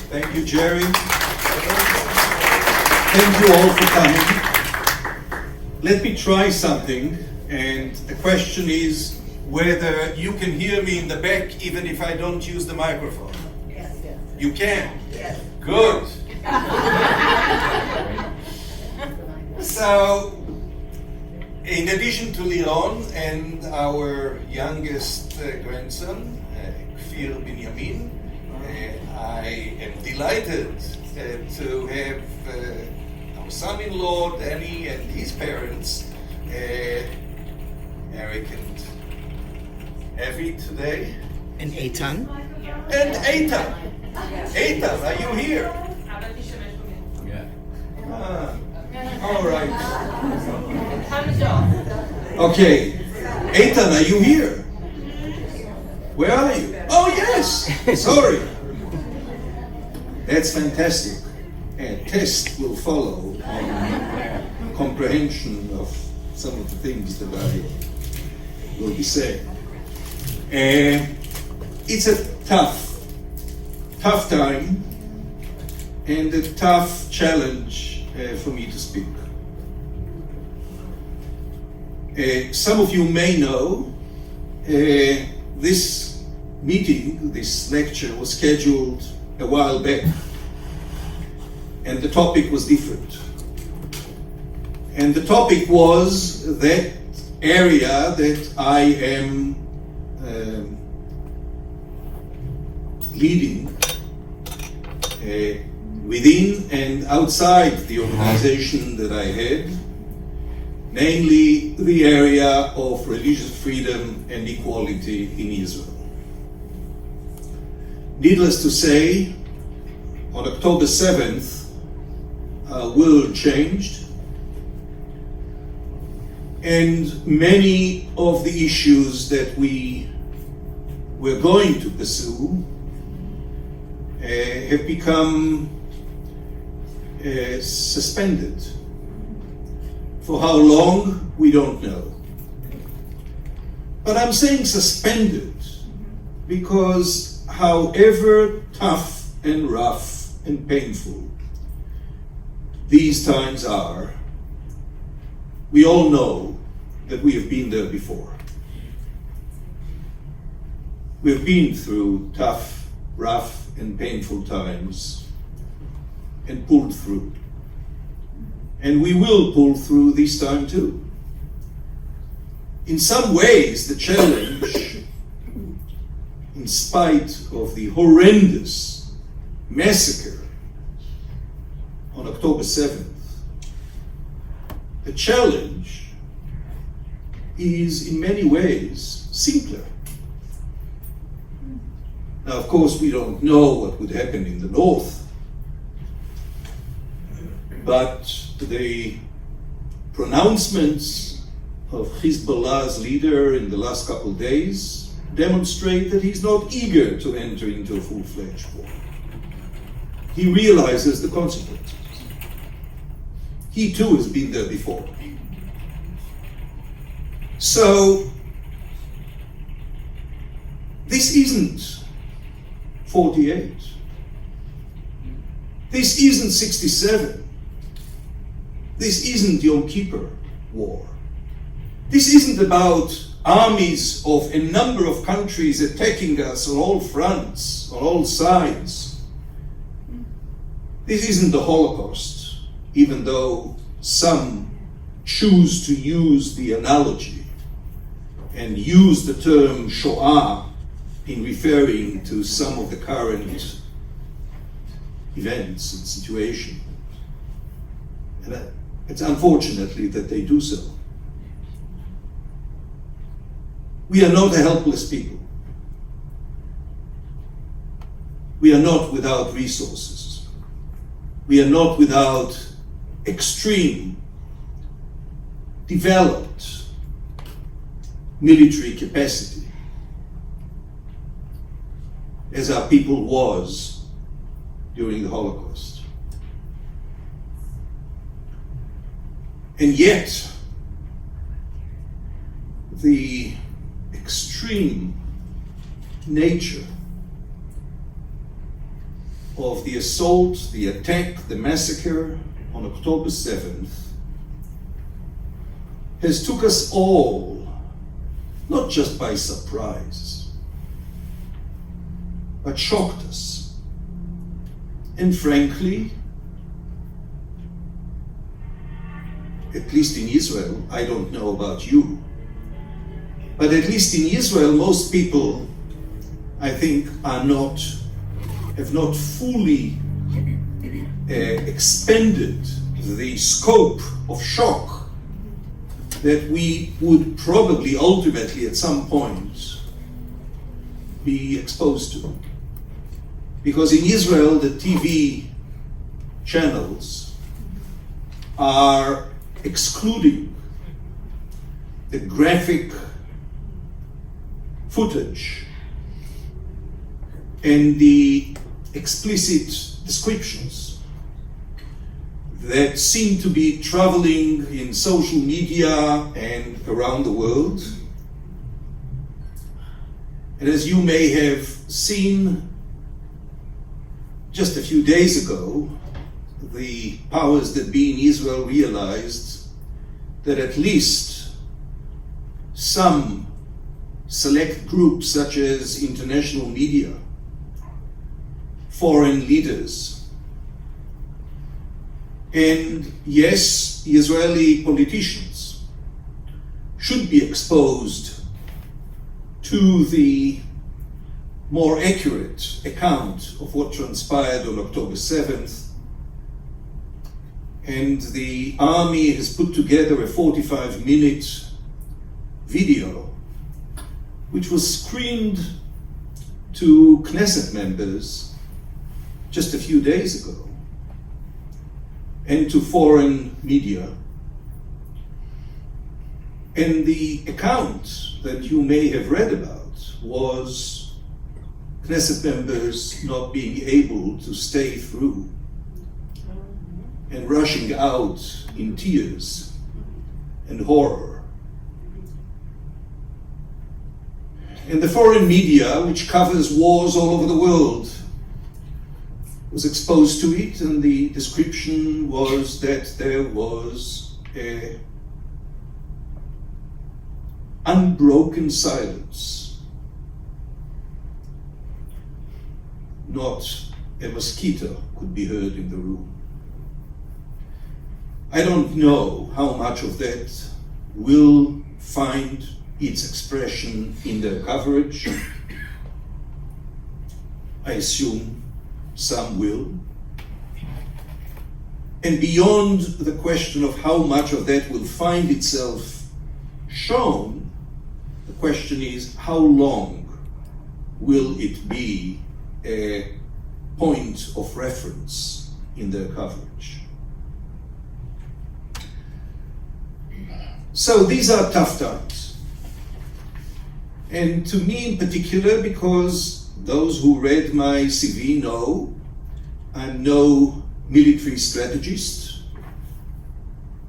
Thank you, Jerry. Thank you all for coming. Let me try something, and the question is whether you can hear me in the back even if I don't use the microphone. Yes. You can? Yes. Good. So, in addition to Liron and our youngest grandson, Kfir Binyamin, I am delighted to have our son-in-law, Danny, and his parents, Eric and Avi today. And Eitan. And Eitan. Eitan, are you here? All right. Okay. Eitan, are you here? Where are you? Oh, yes. Sorry. That's fantastic. A test will follow on comprehension of some of the things that I will be saying. It's a tough time and a tough challenge for me to speak. Some of you may know this meeting, this lecture was scheduled a while back, and the topic was different. And the topic was that area that I am leading within and outside the organization that I had, namely the area of religious freedom and equality in Israel. Needless to say, on October 7th, our world changed, and many of the issues that we were going to pursue have become suspended. For how long, we don't know. But I'm saying suspended because however tough and rough and painful these times are, we all know that we have been there before. We've been through tough, rough, and painful times and pulled through. And we will pull through this time too. In some ways, the challenge, in spite of the horrendous massacre on October 7th, the challenge is in many ways simpler. Now, of course, we don't know what would happen in the north, but the pronouncements of Hezbollah's leader in the last couple of days demonstrate that he's not eager to enter into a full-fledged war. He realizes the consequences. He too has been there before. So, this isn't 48. This isn't 67. This isn't Yom Kippur war. This isn't about armies of a number of countries attacking us on all fronts, on all sides. This isn't the Holocaust, even though some choose to use the analogy and use the term Shoah in referring to some of the current events and situation. And it's unfortunately that they do so. We are not a helpless people. We are not without resources. We are not without extreme, developed military capacity, as our people was during the Holocaust. And yet, the extreme nature of the assault, the attack, the massacre on October 7th has took us all, not just by surprise, but shocked us. And frankly, at least in Israel, I don't know about you, but at least in Israel, most people, I think, have not fully expended the scope of shock that we would probably ultimately at some point be exposed to. Because in Israel, the TV channels are excluding the graphic footage and the explicit descriptions that seem to be traveling in social media and around the world. And as you may have seen just a few days ago, the powers that be in Israel realized that at least some select groups, such as international media, foreign leaders, and yes, Israeli politicians should be exposed to the more accurate account of what transpired on October 7th. And the army has put together a 45-minute video which was screened to Knesset members just a few days ago and to foreign media. And the account that you may have read about was Knesset members not being able to stay through and rushing out in tears and horror. And the foreign media, which covers wars all over the world, was exposed to it, and the description was that there was an unbroken silence. Not a mosquito could be heard in the room. I don't know how much of that will find its expression in their coverage. I assume some will. And beyond the question of how much of that will find itself shown, the question is how long will it be a point of reference in their coverage. So these are tough times. And to me in particular, because those who read my CV know I'm no military strategist,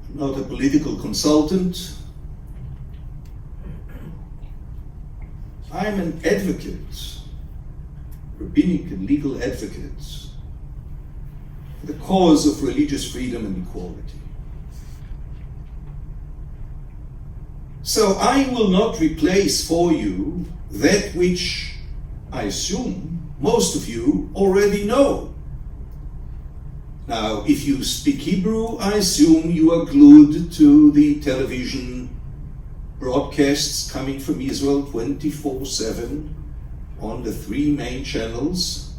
I'm not a political consultant. I'm an advocate, rabbinic and legal advocate, for the cause of religious freedom and equality. So I will not replace for you that which I assume most of you already know. Now, if you speak Hebrew, I assume you are glued to the television broadcasts coming from Israel 24/7 on the three main channels,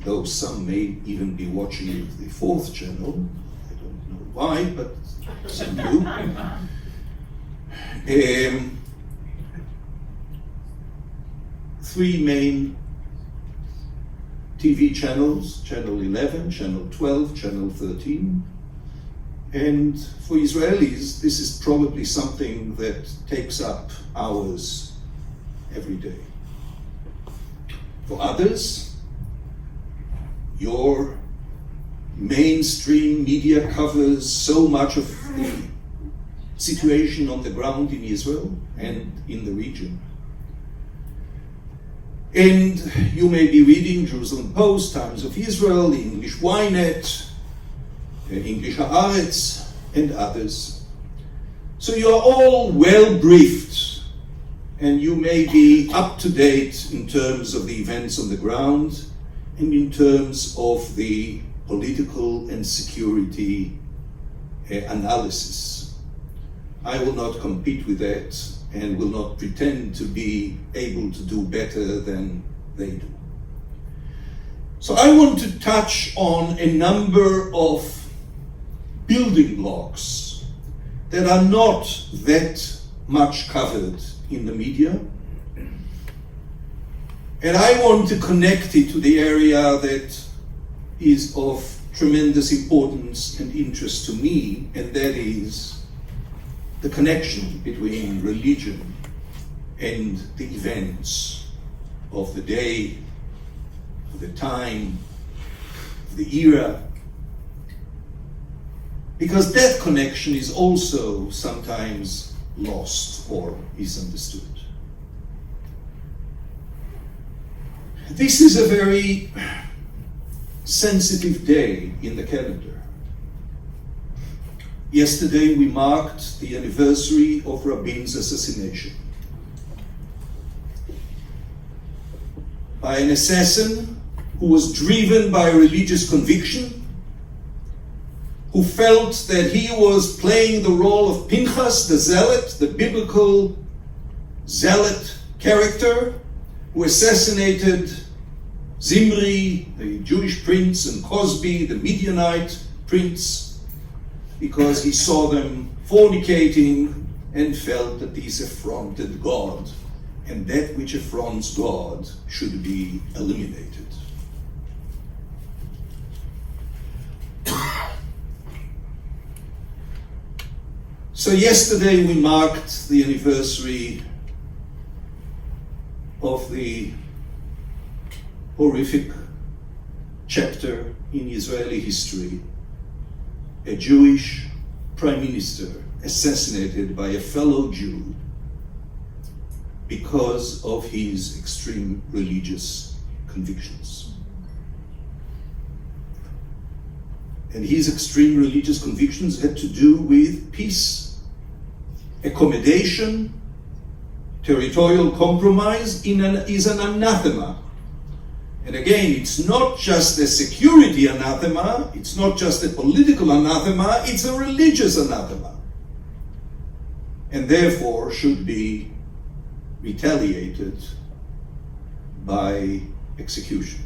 though some may even be watching the fourth channel. I don't know why, but some do. Three main TV channels, Channel 11, Channel 12, Channel 13. And for Israelis, this is probably something that takes up hours every day. For others, your mainstream media covers so much of the situation on the ground in Israel and in the region. And you may be reading Jerusalem Post, Times of Israel, the English Ynet, English Haaretz, and others. So you are all well briefed, and you may be up to date in terms of the events on the ground and in terms of the political and security analysis. I will not compete with that and will not pretend to be able to do better than they do. So I want to touch on a number of building blocks that are not that much covered in the media. And I want to connect it to the area that is of tremendous importance and interest to me, and that is the connection between religion and the events of the day, of the time, of the era. Because that connection is also sometimes lost or misunderstood. This is a very sensitive day in the calendar. Yesterday we marked the anniversary of Rabin's assassination by an assassin who was driven by religious conviction, who felt that he was playing the role of Pinchas, the zealot, the biblical zealot character, who assassinated Zimri, the Jewish prince, and Cosby, the Midianite prince, because he saw them fornicating and felt that these affronted God, and that which affronts God should be eliminated. So yesterday we marked the anniversary of the horrific chapter in Israeli history, a Jewish prime minister assassinated by a fellow Jew because of his extreme religious convictions. And his extreme religious convictions had to do with peace, accommodation, territorial compromise is an anathema. And again, it's not just a security anathema, it's not just a political anathema, it's a religious anathema. And therefore should be retaliated by execution.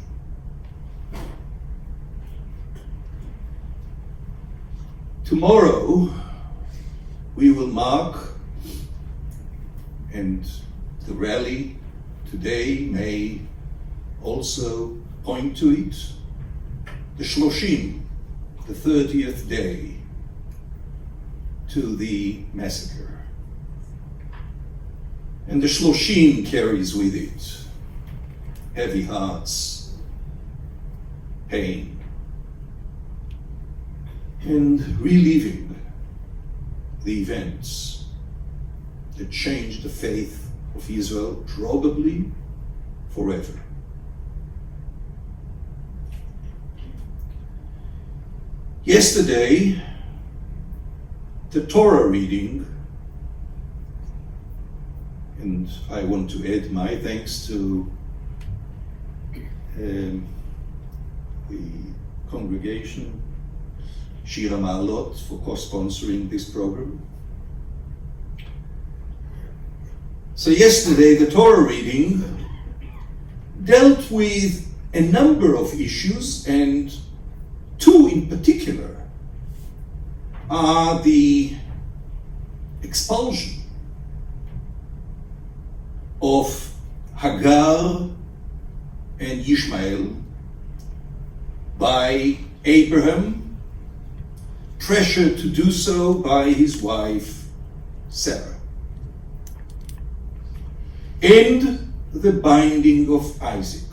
Tomorrow we will mark, and the rally today may also point to it, the Shloshim, the 30th day to the massacre. And the Shloshim carries with it heavy hearts, pain, and reliving the events that changed the faith of Israel, probably forever. Yesterday, the Torah reading, and I want to add my thanks to the congregation, Shira Ma'alot, for co-sponsoring this program. So yesterday, the Torah reading dealt with a number of issues, and two in particular are the expulsion of Hagar and Ishmael by Abraham, pressured to do so by his wife Sarah, and the binding of Isaac.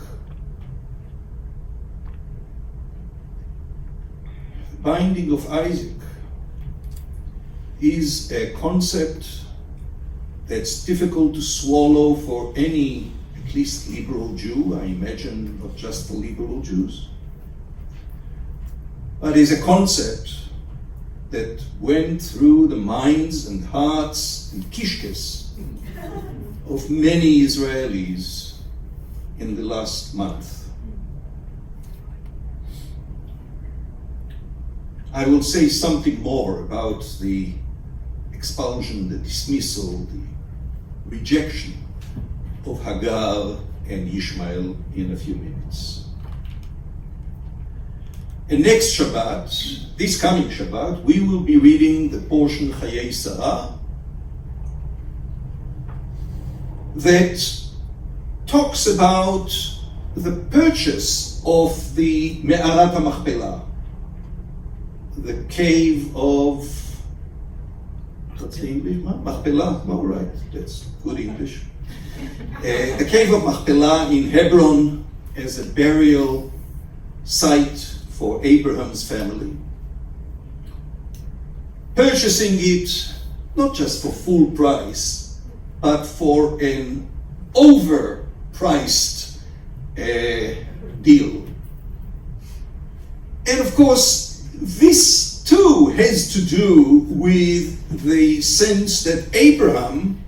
The binding of Isaac is a concept that's difficult to swallow for any at least liberal Jew, I imagine not just for liberal Jews, but is a concept that went through the minds and hearts and kishkes of many Israelis in the last month. I will say something more about the expulsion, the dismissal, the rejection of Hagar and Ishmael in a few minutes. And next Shabbat, this coming Shabbat, we will be reading the portion Chayei Sarah that talks about the purchase of the Me'arat HaMachpelah, the cave of, what's the English? Machpelah, all right, that's good English. The cave of Machpelah in Hebron as a burial site for Abraham's family. Purchasing it not just for full price, but for an overpriced deal. And of course, this too has to do with the sense that Abraham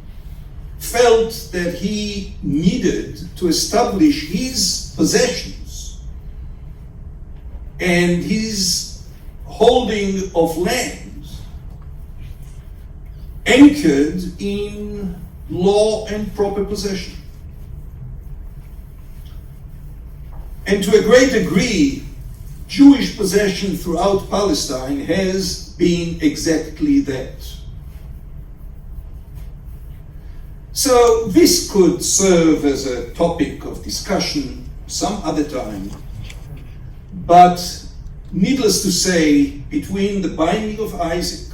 felt that he needed to establish his possessions and his holding of land anchored in law and proper possession. And to a great degree, Jewish possession throughout Palestine has been exactly that. So this could serve as a topic of discussion some other time, but needless to say, between the binding of Isaac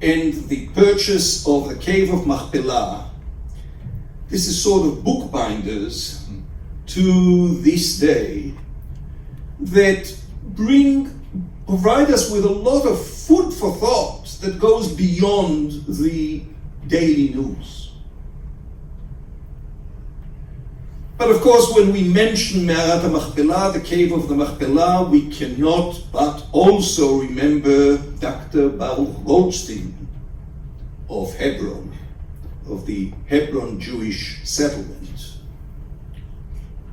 and the purchase of the cave of Machpelah, this is sort of bookbinders to this day that provide us with a lot of food for thought that goes beyond the daily news. But of course, when we mention Me'arat HaMachpelah, the cave of the Machpelah, we cannot but also remember Dr. Baruch Goldstein of Hebron, of the Hebron Jewish settlement,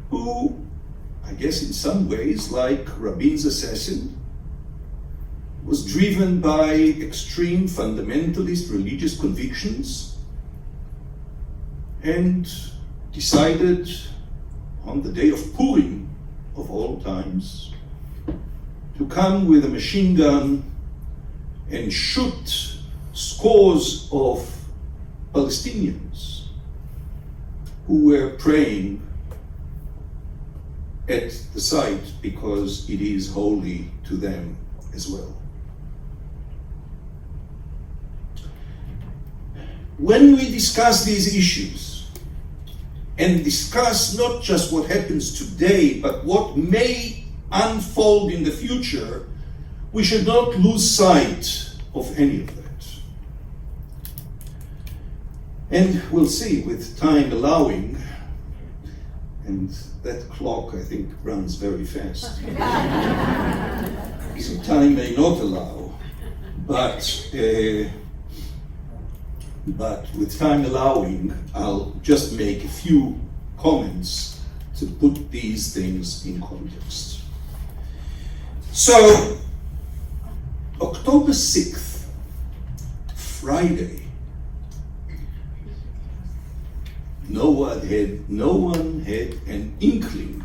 who, I guess in some ways, like Rabin's assassin, was driven by extreme fundamentalist religious convictions and decided on the day of Purim of all times to come with a machine gun and shoot scores of Palestinians who were praying at the site because it is holy to them as well. When we discuss these issues and discuss not just what happens today, but what may unfold in the future, we should not lose sight of any of that. And we'll see, with time allowing, and that clock, I think, runs very fast. So time may not allow, but with time allowing, I'll just make a few comments to put these things in context. So, October 6th, Friday, no one had an inkling,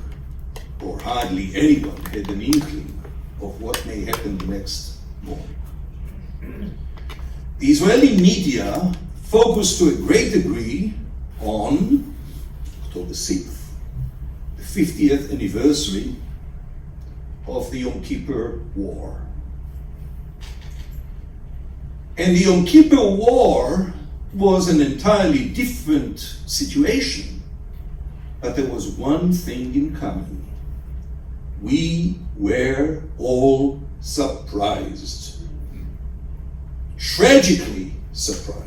or hardly anyone had an inkling of what may happen the next morning. The Israeli media focused to a great degree on October 6th, the 50th anniversary of the Yom Kippur War. And the Yom Kippur War was an entirely different situation, but there was one thing in common. We were all surprised, tragically surprised.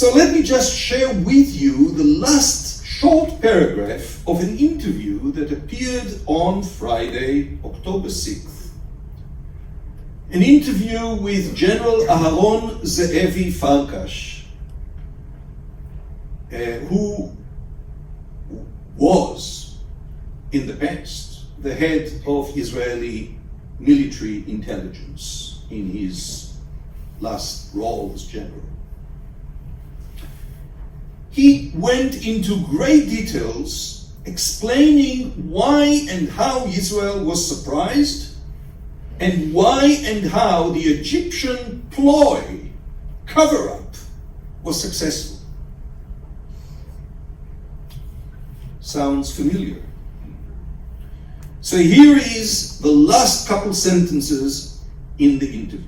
So let me just share with you the last short paragraph of an interview that appeared on Friday, October 6th. An interview with General Aharon Ze'evi Farkash, who was, in the past, the head of Israeli military intelligence in his last role as general. He went into great details explaining why and how Israel was surprised and why and how the Egyptian ploy, cover-up, was successful. Sounds familiar. So here is the last couple sentences in the interview.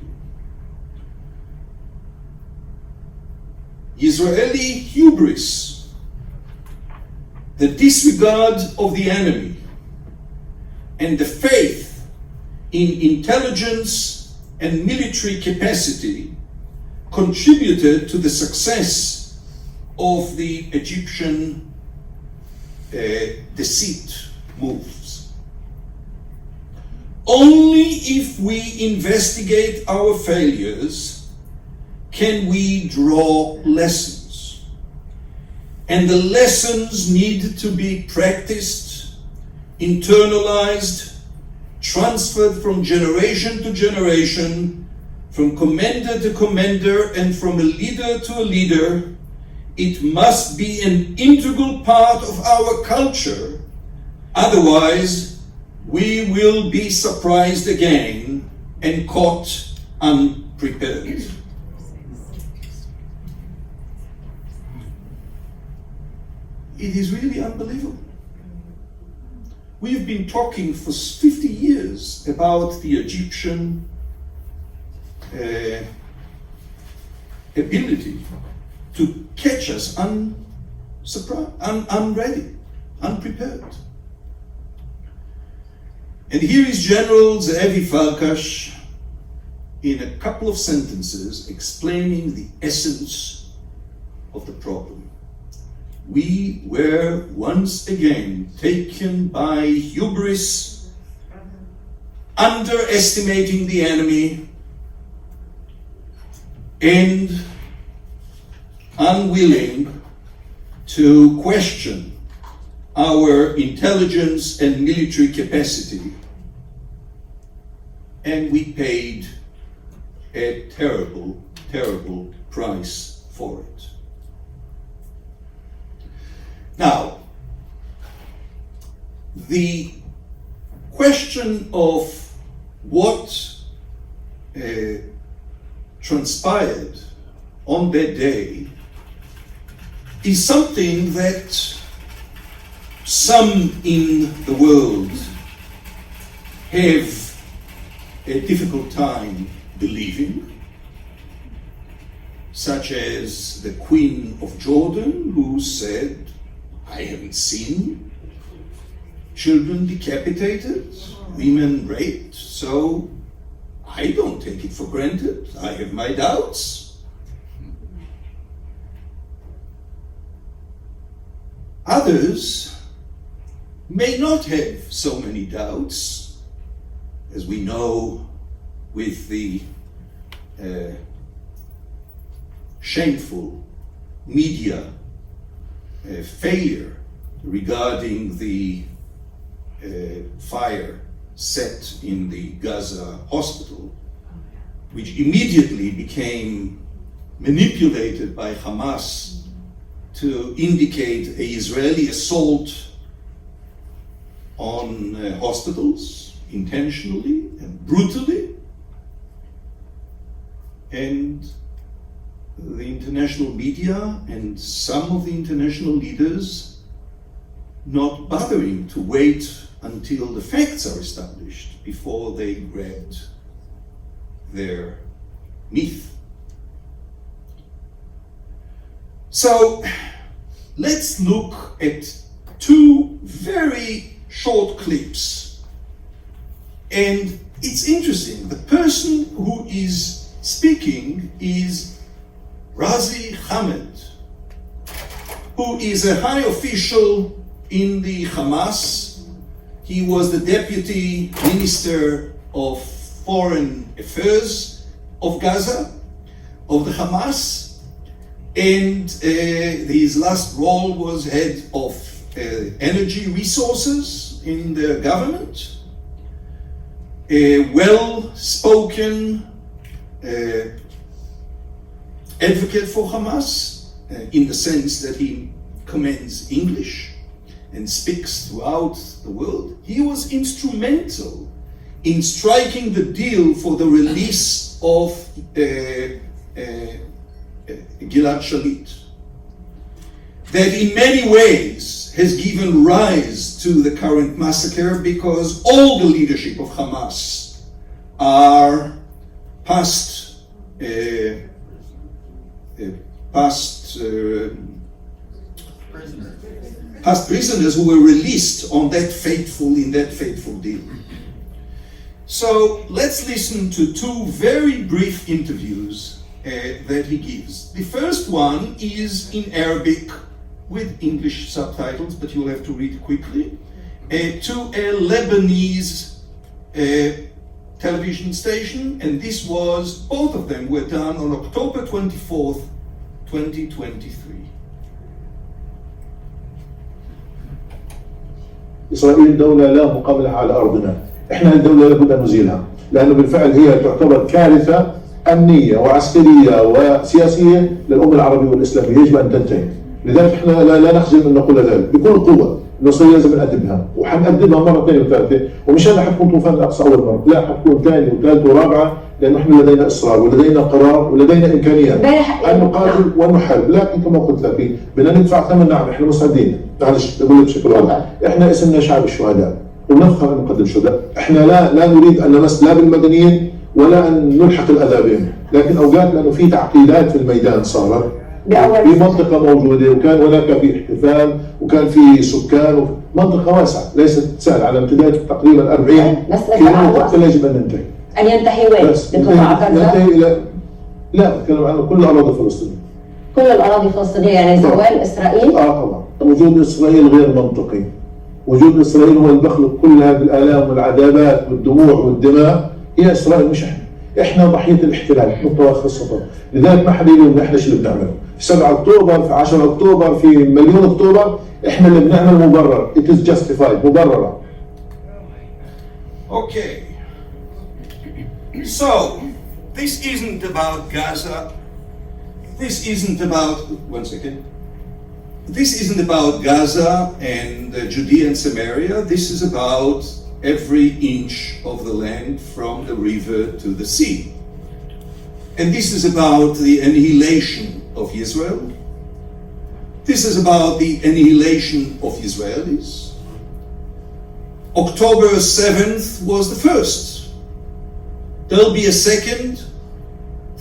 Israeli hubris, the disregard of the enemy, and the faith in intelligence and military capacity contributed to the success of the Egyptian deceit moves. Only if we investigate our failures can we draw lessons. And the lessons need to be practiced, internalized, transferred from generation to generation, from commander to commander, and from a leader to a leader. It must be an integral part of our culture. Otherwise, we will be surprised again and caught unprepared. It is really unbelievable. We've been talking for 50 years about the Egyptian ability to catch us unready, unprepared. And here is General Ze'evi Farkash in a couple of sentences explaining the essence of the problem. We were once again taken by hubris, underestimating the enemy, and unwilling to question our intelligence and military capacity. And we paid a terrible, terrible price for it. Now, the question of what transpired on that day is something that some in the world have a difficult time believing, such as the Queen of Jordan, who said, I haven't seen children decapitated, women raped, so I don't take it for granted. I have my doubts. Others may not have so many doubts, as we know with the shameful media failure regarding the fire set in the Gaza hospital, which immediately became manipulated by Hamas to indicate an Israeli assault on hospitals intentionally and brutally. And the international media and some of the international leaders not bothering to wait until the facts are established before they grabbed their myth. So let's look at two very short clips. And it's interesting, the person who is speaking is Razi Hamed, who is a high official in the Hamas. He was the deputy minister of foreign affairs of Gaza, of the Hamas, and his last role was head of energy resources in the government. A well-spoken advocate for Hamas, in the sense that he commands English and speaks throughout the world. He was instrumental in striking the deal for the release of Gilad Shalit, that in many ways has given rise to the current massacre, because all the leadership of Hamas are past prisoners who were released in that fateful deal. So let's listen to two very brief interviews that he gives. The first one is in Arabic with English subtitles, but you'll have to read quickly, to a Lebanese television station, and both of them were done on October 24th, 2023. إسرائيل دولة لا مقابل على أرضنا. إحنا الدولة لابد أن نزيلها، لأنه بالفعل هي تعتبر كارثة أمنية وعسكرية وسياسية للأمة العربية والإسلامية، يجب أن تنتهي. لذلك إحنا لا نخجل أن نقول ذلك بكل قوة. إسرائيل لازم نقدمها، وحنقدمها مرة ثانية وثالثة، ومش أنا حتكون طوفان الأقصى أول مرة، لا حتكون ثانية وثالثة ورابعة، لأنه إحنا لدينا إصرار ولدينا قرار ولدينا إمكانيات أن نقاتل ونحارب، لكن كما قلت لك بدنا ندفع ثمن. نعم إحنا مستعدين، معلش بقول لك بشكل واضح، إحنا اسمنا شعب الشهداء ونفخر أن نقدم شهداء. إحنا لا نريد أن نمس لا بالمدنيين ولا أن نلحق الأذى بهم، لكن أوقات لأنه في تعقيدات في الميدان صارت في منطقة موجودة، وكان هناك في احتفال وكان في سكان، منطقة واسعة ليست سهلة على امتداد تقريبا 40 كيلومتر، يجب أن ننتهي. أن ينتهي وين؟ بقطاع غزة؟ ينتهي إلى لا بتكلم عن كل الأراضي الفلسطينية. كل الأراضي الفلسطينية يعني زوال إسرائيل؟ طبعا. وجود إسرائيل غير منطقي. وجود إسرائيل هو اللي بيخلق كل هذه الآلام والعذابات والدموع والدماء. هي إسرائيل مش إحنا ضحية الاحتلال متوخى السلطة. لذلك ما حدا يقول إحنا شو اللي بنعمله. في 7 أكتوبر، في 10 أكتوبر، في مليون أكتوبر، إحنا اللي بنعمل مبرر. It is justified. مبررة. Okay. So, this isn't about Gaza. This isn't about, one second. This isn't about Gaza and Judea and Samaria. This is about every inch of the land from the river to the sea. And this is about the annihilation of Israel. This is about the annihilation of Israelis. October 7th was the first. There'll be a second,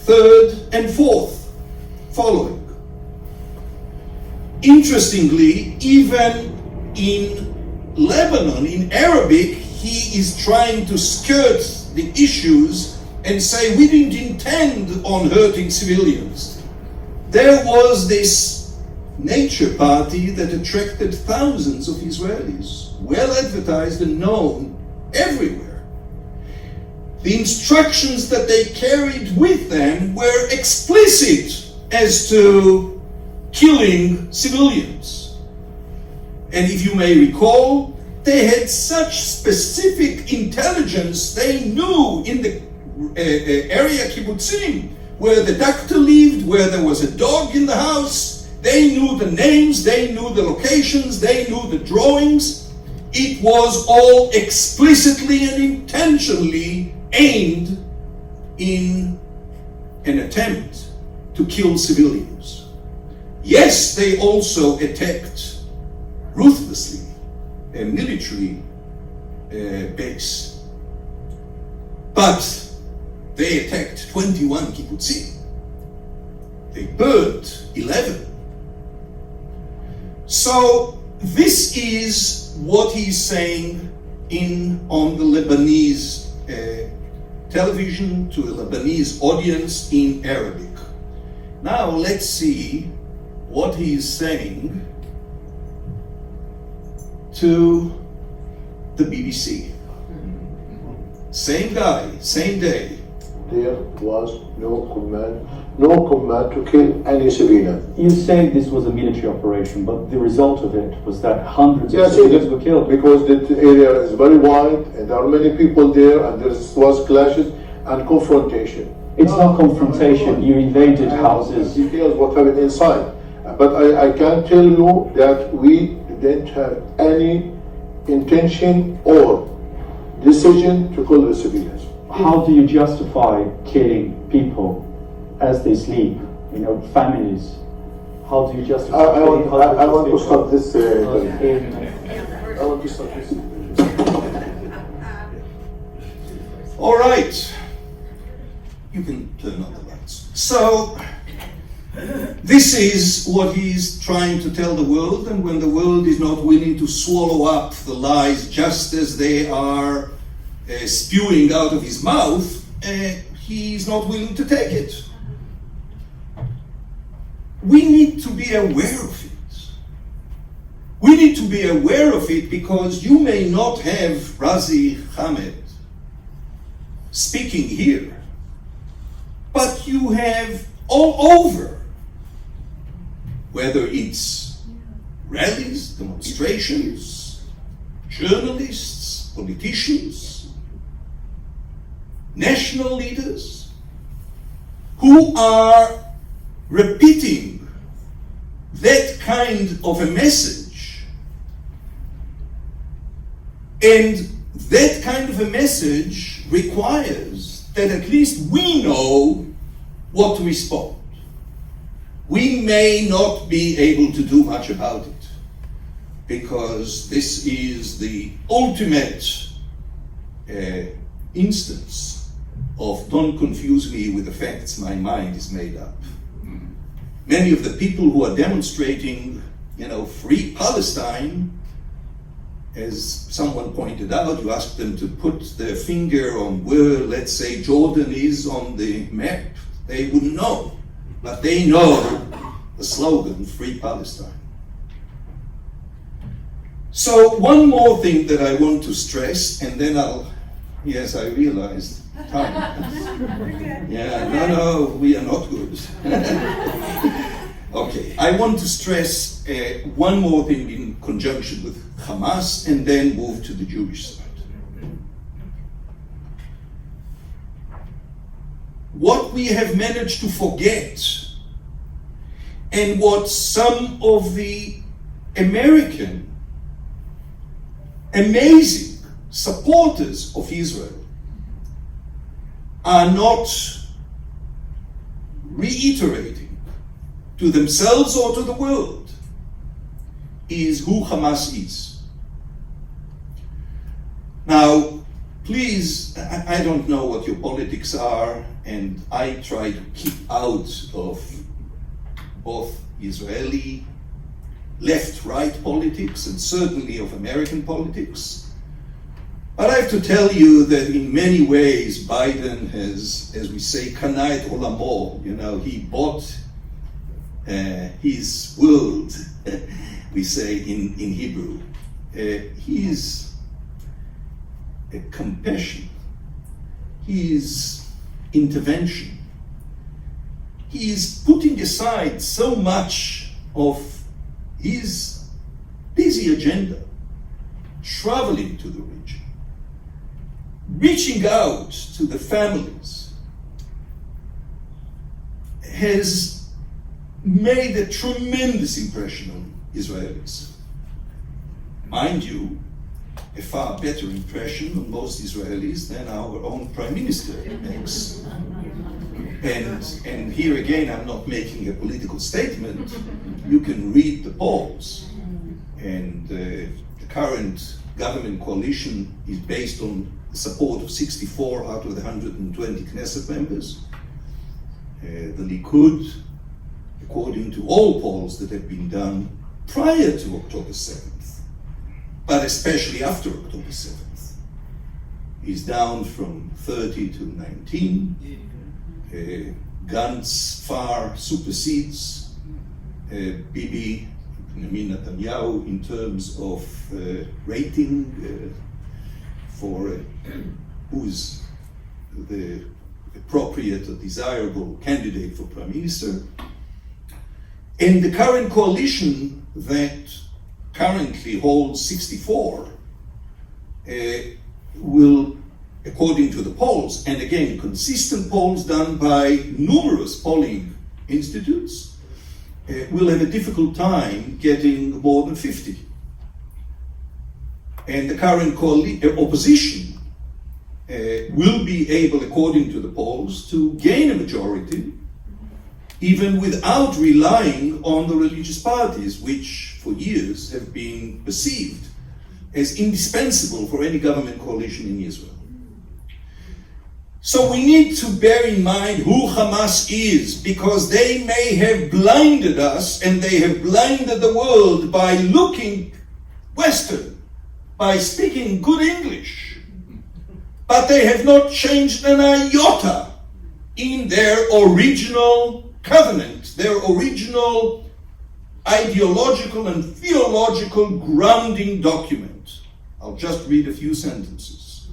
third, and fourth following. Interestingly, even in Lebanon, in Arabic, he is trying to skirt the issues and say we didn't intend on hurting civilians. There was this nature party that attracted thousands of Israelis, well advertised and known everywhere. The instructions that they carried with them were explicit as to killing civilians. And if you may recall, they had such specific intelligence, they knew in the area kibbutzim where the doctor lived, where there was a dog in the house, they knew the names, they knew the locations, they knew the drawings. It was all explicitly and intentionally aimed in an attempt to kill civilians. Yes, they also attacked ruthlessly a military base, but they attacked 21 kibbutzim. They burned 11. So this is what he's saying on the Lebanese television to a Lebanese audience in Arabic. Now let's see what he's saying to the BBC. Same guy, same day. There was no command to kill any civilian. You say this was a military operation, but the result of it was that hundreds of Yes, civilians were killed. because the area is very wide and there are many people there, and there was clashes and confrontation. It's not confrontation, you invaded houses. Details what happened inside, but I can tell you that we didn't have any intention or decision to kill the civilians. How do you justify killing people as they sleep, families? How do you justify I killing hundreds want of to start people? this. In- I want to start this. All right. You can turn on the lights. So, this is what he's trying to tell the world, and when the world is not willing to swallow up the lies just as they are spewing out of his mouth, he's not willing to take it. We need to be aware of it. We need to be aware of it because you may not have Razi Hamed speaking here, but you have all over, whether it's rallies, demonstrations, journalists, politicians, national leaders, who are repeating that kind of a message. And that kind of a message requires that at least we know what to respond. We may not be able to do much about it because this is the ultimate instance of don't confuse me with the facts, my mind is made up. Many of the people who are demonstrating, free Palestine, as someone pointed out, you ask them to put their finger on where, let's say, Jordan is on the map, they wouldn't know. But they know the slogan, Free Palestine. So one more thing that I want to stress, and then yes, I realized time. Yeah, no, we are not good. Okay, I want to stress one more thing in conjunction with Hamas and then move to the Jewish side. What we have managed to forget and what some of the American amazing supporters of Israel are not reiterating to themselves or to the world is who Hamas is. Now, please, I don't know what your politics are, and I try to keep out of both Israeli left-right politics and certainly of American politics. But I have to tell you that in many ways Biden has, as we say, kana et olamo, he bought his world, we say in Hebrew. His compassion, his intervention, he is putting aside so much of his busy agenda, traveling to the region, reaching out to the families, has made a tremendous impression on Israelis. Mind you, a far better impression on most Israelis than our own Prime Minister makes. And here again, I'm not making a political statement. You can read the polls. And the current government coalition is based on the support of 64 out of the 120 Knesset members. The Likud, according to all polls that have been done prior to October 7th, but especially after October 7th, is down from 30 to 19. Gantz far supersedes Bibi Benjamin Netanyahu in terms of rating for who's the appropriate or desirable candidate for prime minister. And the current coalition that currently holds 64 will, according to the polls, and again, consistent polls done by numerous polling institutes, will have a difficult time getting more than 50. And the current opposition will be able, according to the polls, to gain a majority, even without relying on the religious parties, which for years have been perceived as indispensable for any government coalition in Israel. So we need to bear in mind who Hamas is, because they may have blinded us and they have blinded the world by looking Western, by speaking good English, but they have not changed an iota in their original covenant, their original ideological and theological grounding document. I'll just read a few sentences.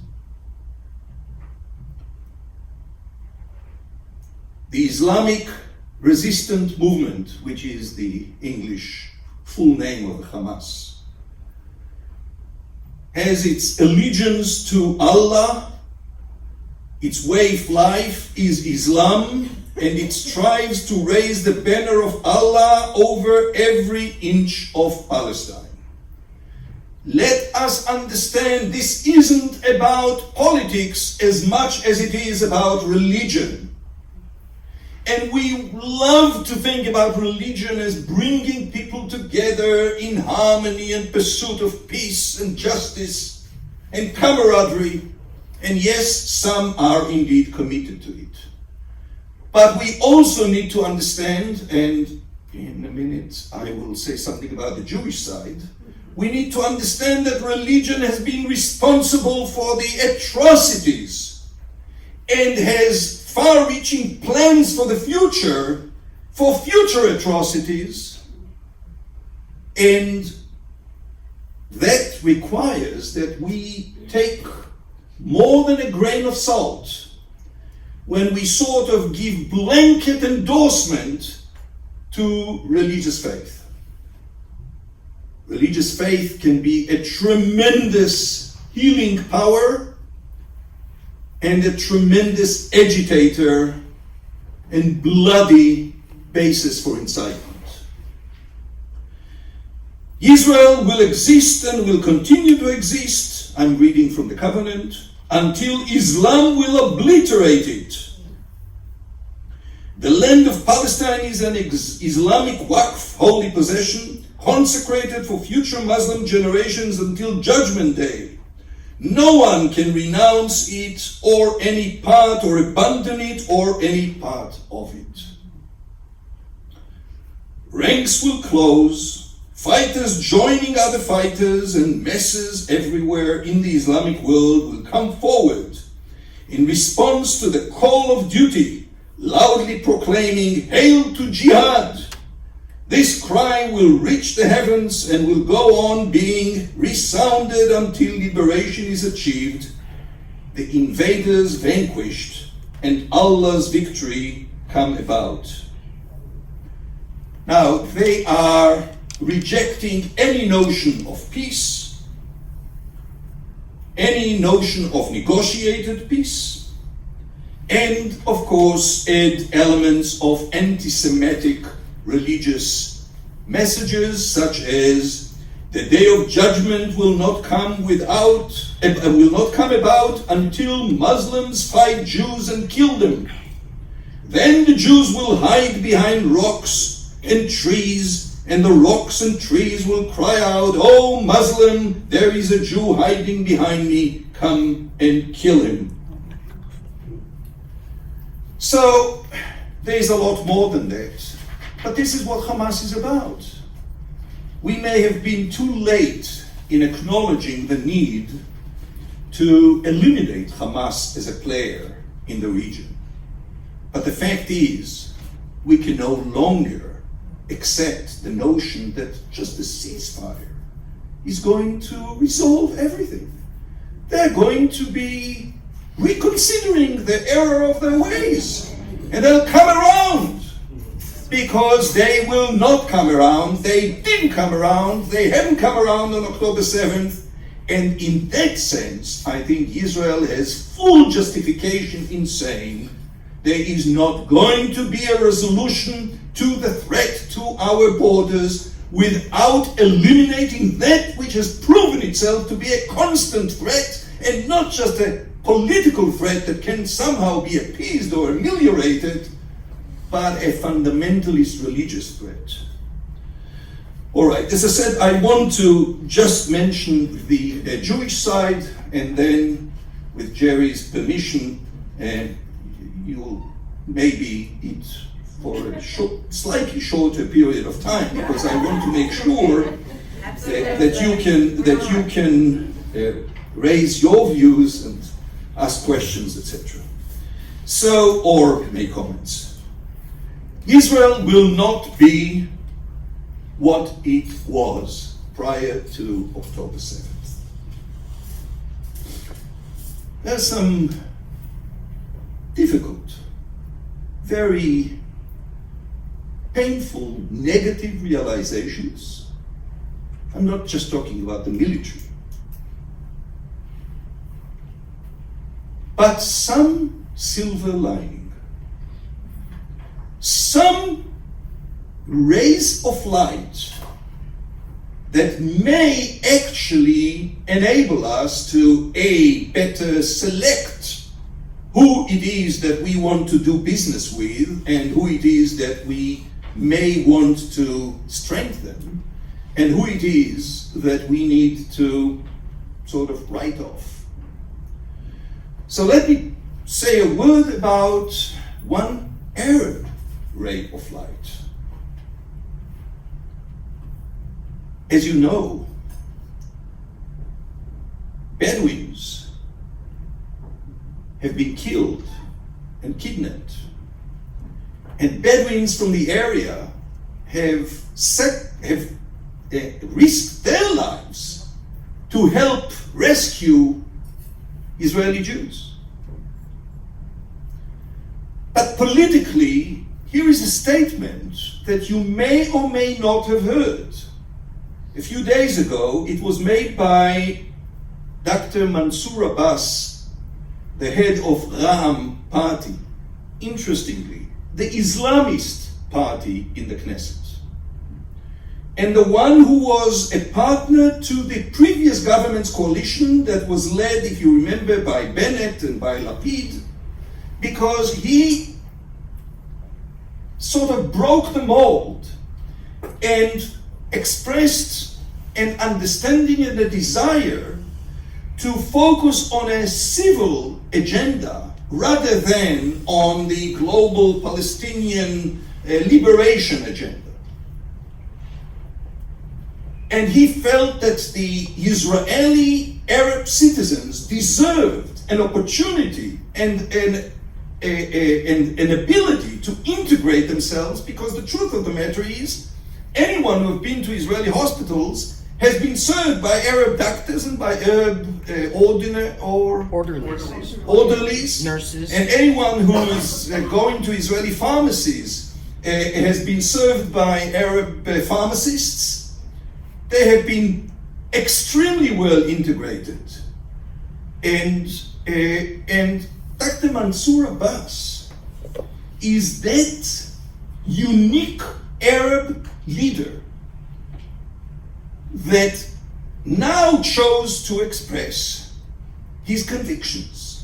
The Islamic Resistance Movement, which is the English full name of the Hamas, has its allegiance to Allah, its way of life is Islam, and it strives to raise the banner of Allah over every inch of Palestine. Let us understand this isn't about politics as much as it is about religion. And we love to think about religion as bringing people together in harmony and pursuit of peace and justice and camaraderie. And yes, some are indeed committed to it. But we also need to understand, and in a minute I will say something about the Jewish side, we need to understand that religion has been responsible for the atrocities and has far-reaching plans for the future, for future atrocities, and that requires that we take more than a grain of salt when we sort of give blanket endorsement to religious faith. Religious faith can be a tremendous healing power and a tremendous agitator and bloody basis for incitement. Israel will exist and will continue to exist, I'm reading from the covenant, until Islam will obliterate it. The land of Palestine is an Islamic Waqf, holy possession, consecrated for future Muslim generations until Judgment Day. No one can renounce it or any part, or abandon it or any part of it. Ranks will close, fighters joining other fighters, and masses everywhere in the Islamic world will come forward in response to the call of duty, loudly proclaiming, "Hail to Jihad!" This cry will reach the heavens and will go on being resounded until liberation is achieved, the invaders vanquished, and Allah's victory come about. Now, they are rejecting any notion of peace, any notion of negotiated peace, and, of course, add elements of anti-Semitic religious messages, such as the day of judgment will not come about until Muslims fight Jews and kill them. Then the Jews will hide behind rocks and trees, and the rocks and trees will cry out, "Oh Muslim, there is a Jew hiding behind me, come and kill him." So there's a lot more than that. But this is what Hamas is about. We may have been too late in acknowledging the need to eliminate Hamas as a player in the region. But the fact is, we can no longer accept the notion that just a ceasefire is going to resolve everything. They're going to be reconsidering the error of their ways, and they'll come around, because they will not come around. They didn't come around. They haven't come around on October 7th. And in that sense, I think Israel has full justification in saying there is not going to be a resolution to the threat to our borders without eliminating that which has proven itself to be a constant threat, and not just a political threat that can somehow be appeased or ameliorated, but a fundamentalist religious threat. All right, as I said, I want to just mention the Jewish side, and then, with Jerry's permission, you'll maybe eat for a slightly shorter period of time, because I want to make sure that you can raise your views and ask questions, etc. So, or make comments. Israel will not be what it was prior to October 7th. There's some difficult, very painful, negative realizations. I'm not just talking about the military, but some silver lining, some rays of light that may actually enable us to better select who it is that we want to do business with and who it is that we may want to strengthen and who it is that we need to sort of write off. So let me say a word about one Arab ray of light. As you know, Bedouins have been killed and kidnapped, and Bedouins from the area have risked their lives to help rescue Israeli Jews. But politically, here is a statement that you may or may not have heard. A few days ago, it was made by Dr. Mansour Abbas, the head of Ram party. Interestingly, the Islamist party in the Knesset. And the one who was a partner to the previous government's coalition that was led, if you remember, by Bennett and by Lapid, because he sort of broke the mold and expressed an understanding and a desire to focus on a civil agenda rather than on the global Palestinian liberation agenda. And he felt that the Israeli Arab citizens deserved an opportunity and an ability to integrate themselves, because the truth of the matter is, anyone who has been to Israeli hospitals has been served by Arab doctors and by Arab orderlies, nurses, and anyone who is going to Israeli pharmacies has been served by Arab pharmacists. They have been extremely well integrated, and Dr. Mansour Abbas is that unique Arab leader that now chose to express his convictions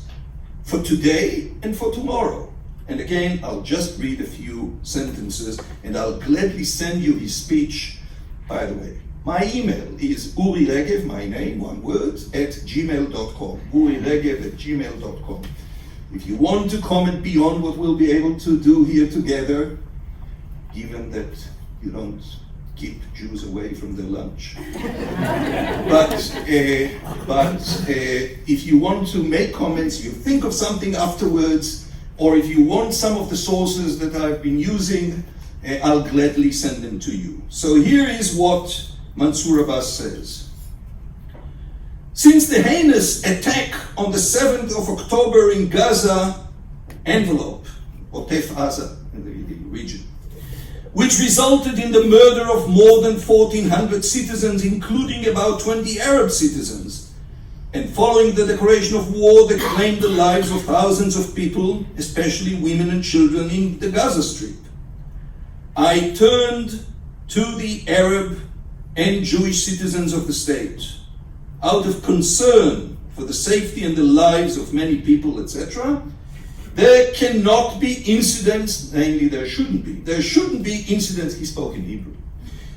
for today and for tomorrow. And again, I'll just read a few sentences and I'll gladly send you his speech. By the way, my email is Uri Regev, my name, one word, @gmail.com. uriregev@gmail.com. If you want to comment beyond what we'll be able to do here together, given that you don't keep Jews away from their lunch. but if you want to make comments, you think of something afterwards, or if you want some of the sources that I've been using, I'll gladly send them to you. So here is what Mansour Abbas says. Since the heinous attack on the 7th of October in Gaza envelope, Otef Gaza, in the region, which resulted in the murder of more than 1,400 citizens, including about 20 Arab citizens, and following the declaration of war that claimed the lives of thousands of people, especially women and children in the Gaza Strip, I turned to the Arab and Jewish citizens of the state, out of concern for the safety and the lives of many people, etc. There cannot be incidents, namely there shouldn't be incidents, he spoke in Hebrew.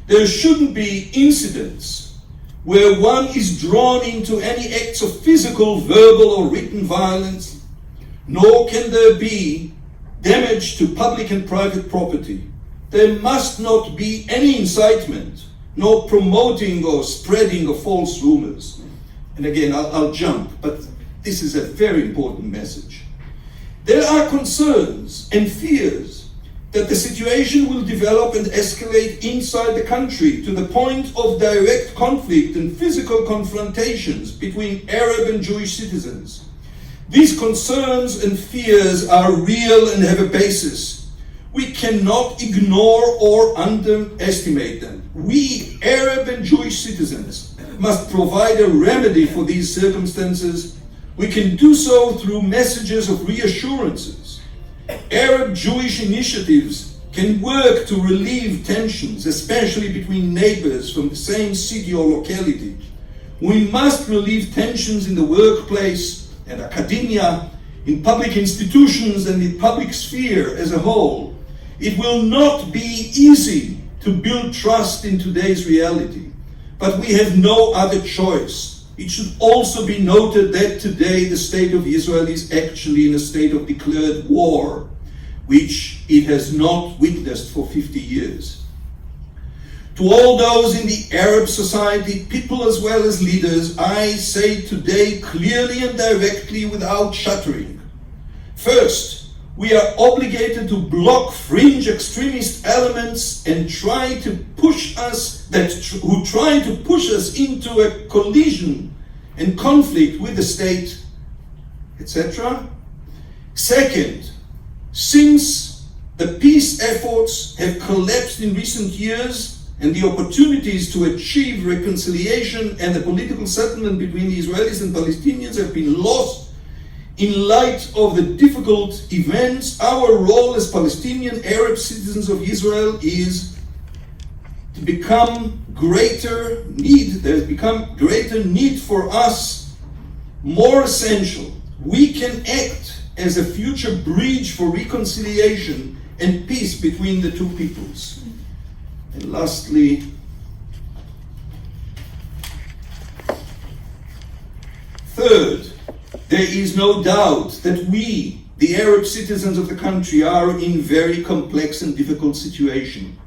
There shouldn't be incidents where one is drawn into any acts of physical, verbal or written violence, nor can there be damage to public and private property. There must not be any incitement, nor promoting or spreading of false rumors. And again, I'll jump, but this is a very important message. There are concerns and fears that the situation will develop and escalate inside the country to the point of direct conflict and physical confrontations between Arab and Jewish citizens. These concerns and fears are real and have a basis. We cannot ignore or underestimate them. We, Arab and Jewish citizens, must provide a remedy for these circumstances. We can do so through messages of reassurances. Arab-Jewish initiatives can work to relieve tensions, especially between neighbors from the same city or locality. We must relieve tensions in the workplace and academia, in public institutions and in public sphere as a whole. It will not be easy to build trust in today's reality, but we have no other choice. It should also be noted that today the state of Israel is actually in a state of declared war, which it has not witnessed for 50 years. To all those in the Arab society, people as well as leaders, I say today clearly and directly without shuddering. First, we are obligated to block fringe extremist elements and who try to push us into a collision and conflict with the state, etc. Second, since the peace efforts have collapsed in recent years and the opportunities to achieve reconciliation and a political settlement between the Israelis and Palestinians have been lost, in light of the difficult events, our role as Palestinian Arab citizens of Israel is to become greater need. There's become greater need for us, more essential. We can act as a future bridge for reconciliation and peace between the two peoples. And lastly, third, there is no doubt that we, the Arab citizens of the country, are in very complex and difficult situation.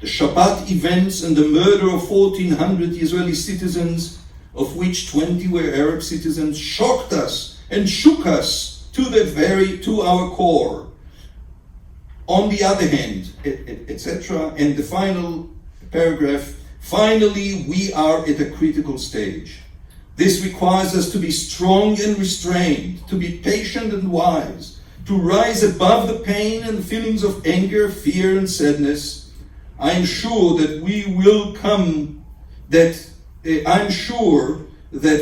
The Shabbat events and the murder of 1,400 Israeli citizens, of which 20 were Arab citizens, shocked us and shook us to our core. On the other hand, etc. And the final paragraph, finally, we are at a critical stage. This requires us to be strong and restrained, to be patient and wise, to rise above the pain and feelings of anger, fear, and sadness. I'm sure that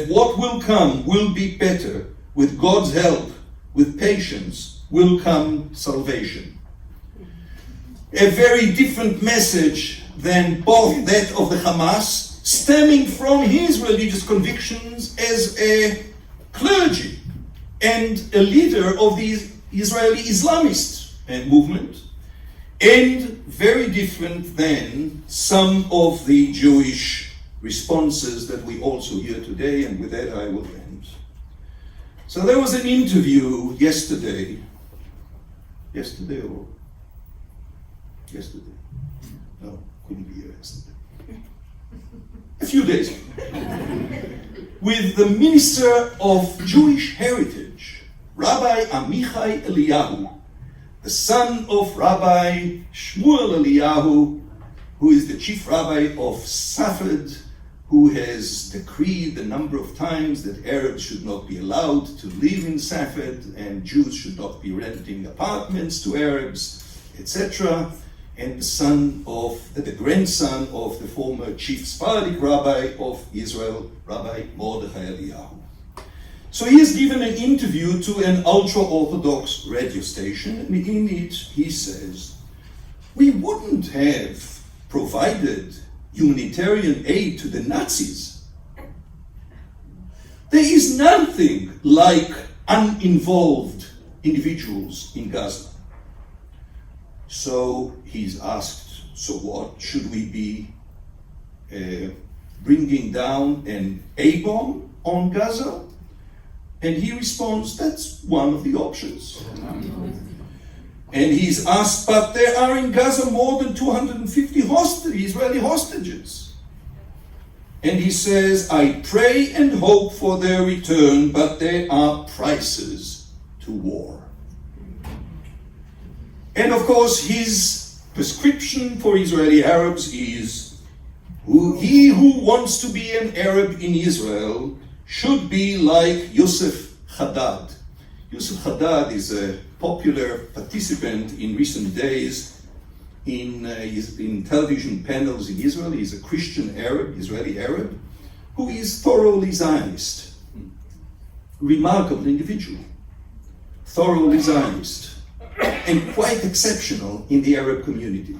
what will come will be better. With God's help, with patience, will come salvation. A very different message than both that of the Hamas, stemming from his religious convictions as a clergy and a leader of the Israeli Islamist movement, and very different than some of the Jewish responses that we also hear today, and with that I will end. So there was an interview yesterday. No, couldn't be here yesterday. A few days ago, with the Minister of Jewish Heritage, Rabbi Amichai Eliyahu, the son of Rabbi Shmuel Eliyahu, who is the chief rabbi of Safed, who has decreed a number of times that Arabs should not be allowed to live in Safed and Jews should not be renting apartments to Arabs, etc. And the grandson of the former chief Sephardic rabbi of Israel, Rabbi Mordechai Eliyahu. So he has given an interview to an ultra-Orthodox radio station, and in it he says, we wouldn't have provided humanitarian aid to the Nazis. There is nothing like uninvolved individuals in Gaza. So he's asked, so what, should we be bringing down an A-bomb on Gaza? And he responds, that's one of the options. And he's asked, but there are in Gaza more than 250 Israeli hostages. And he says, I pray and hope for their return, but there are prices to war. And of course, his prescription for Israeli Arabs is, he who wants to be an Arab in Israel should be like Yosef Haddad. Yosef Haddad is a popular participant in recent days in television panels in Israel. He's a Christian Arab, Israeli Arab, who is thoroughly Zionist. Remarkable individual, thoroughly Zionist, and quite exceptional in the Arab community.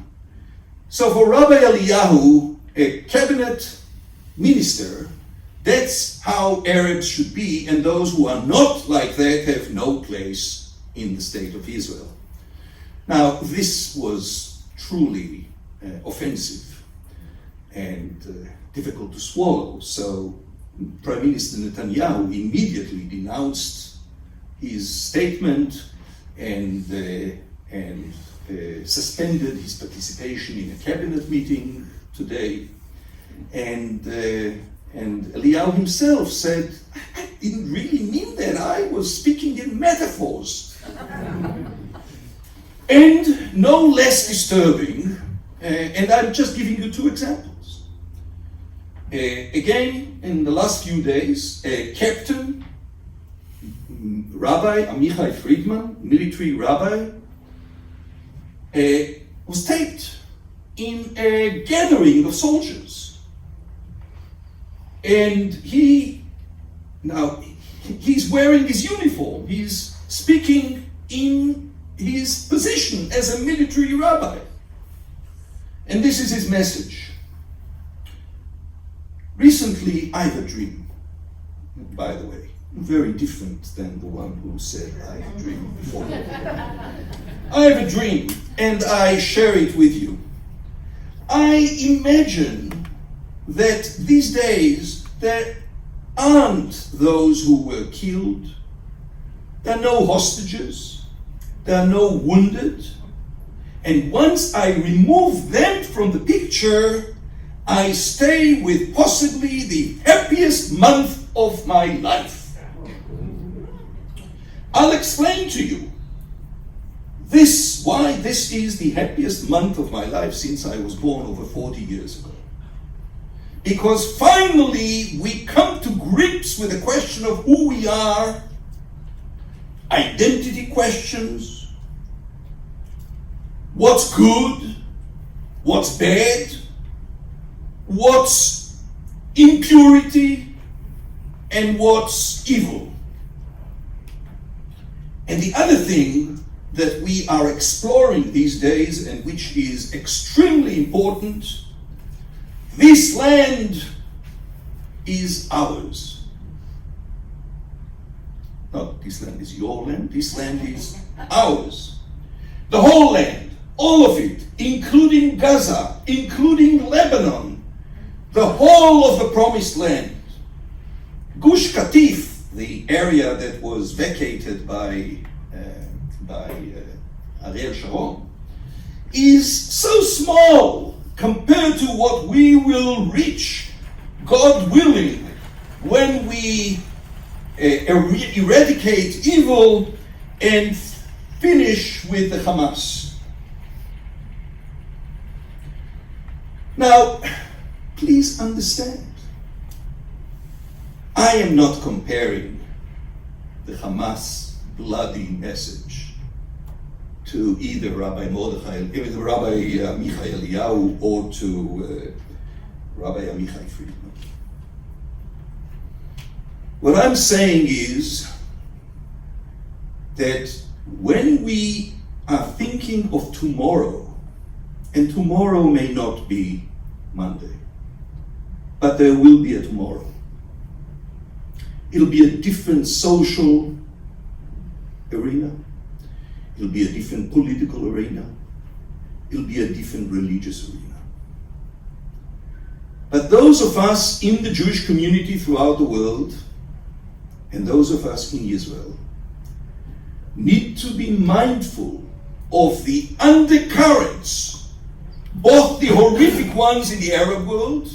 So for Rabbi Eliyahu, a cabinet minister, that's how Arabs should be, and those who are not like that have no place in the state of Israel. Now, this was truly offensive and difficult to swallow, so Prime Minister Netanyahu immediately denounced his statement and suspended his participation in a cabinet meeting today. And Eliyahu himself said, I didn't really mean that. I was speaking in metaphors. And no less disturbing, and I'm just giving you two examples. Again, in the last few days, Captain Rabbi Amichai Friedman, military rabbi, was taped in a gathering of soldiers. And he's wearing his uniform. He's speaking in his position as a military rabbi. And this is his message. Recently, I had a dream, by the way, very different than the one who said I had a dream before. I have a dream, and I share it with you. I imagine that these days there aren't those who were killed, there are no hostages, there are no wounded, and once I remove them from the picture, I stay with possibly the happiest month of my life. I'll explain to you why this is the happiest month of my life since I was born over 40 years ago. Because finally we come to grips with the question of who we are, identity questions, what's good, what's bad, what's impurity, and what's evil. And the other thing that we are exploring these days, and which is extremely important, this land is ours. Not this land is your land, this land is ours. The whole land, all of it, including Gaza, including Lebanon, the whole of the promised land. Gush Katif, the area that was vacated by Ariel Sharon, is so small compared to what we will reach, God willing, when we eradicate evil and finish with the Hamas. Now, please understand, I am not comparing the Hamas bloody message to either Rabbi Michai Eliyahu or to Rabbi Amichai Friedman. What I'm saying is that when we are thinking of tomorrow, and tomorrow may not be Monday, but there will be a tomorrow. It'll be a different social arena. It'll be a different political arena. It'll be a different religious arena. But those of us in the Jewish community throughout the world, and those of us in Israel, need to be mindful of the undercurrents, both the horrific ones in the Arab world,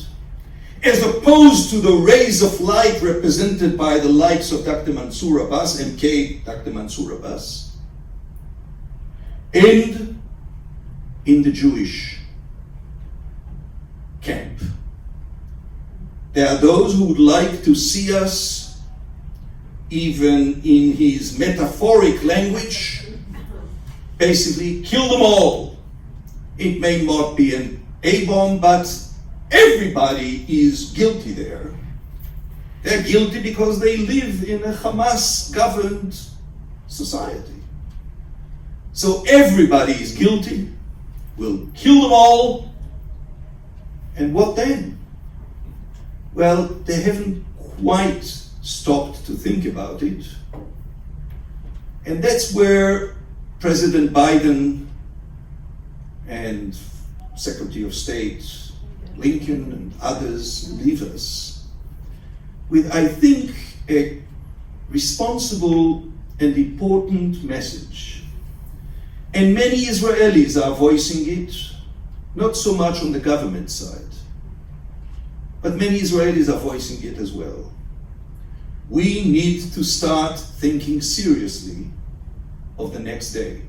as opposed to the rays of light represented by the likes of Dr. Mansour Abbas, MK Dr. Mansour Abbas, and in the Jewish camp. There are those who would like to see us, even in his metaphoric language, basically kill them all. It may not be an A-bomb, but everybody is guilty there. They're guilty because they live in a Hamas-governed society. So everybody is guilty. We'll kill them all. And what then? Well, they haven't quite stopped to think about it. And that's where President Biden and Secretary of State Lincoln and others leave us with, I think, a responsible and important message. And many Israelis are voicing it, not so much on the government side, but many Israelis are voicing it as well. We need to start thinking seriously of the next day.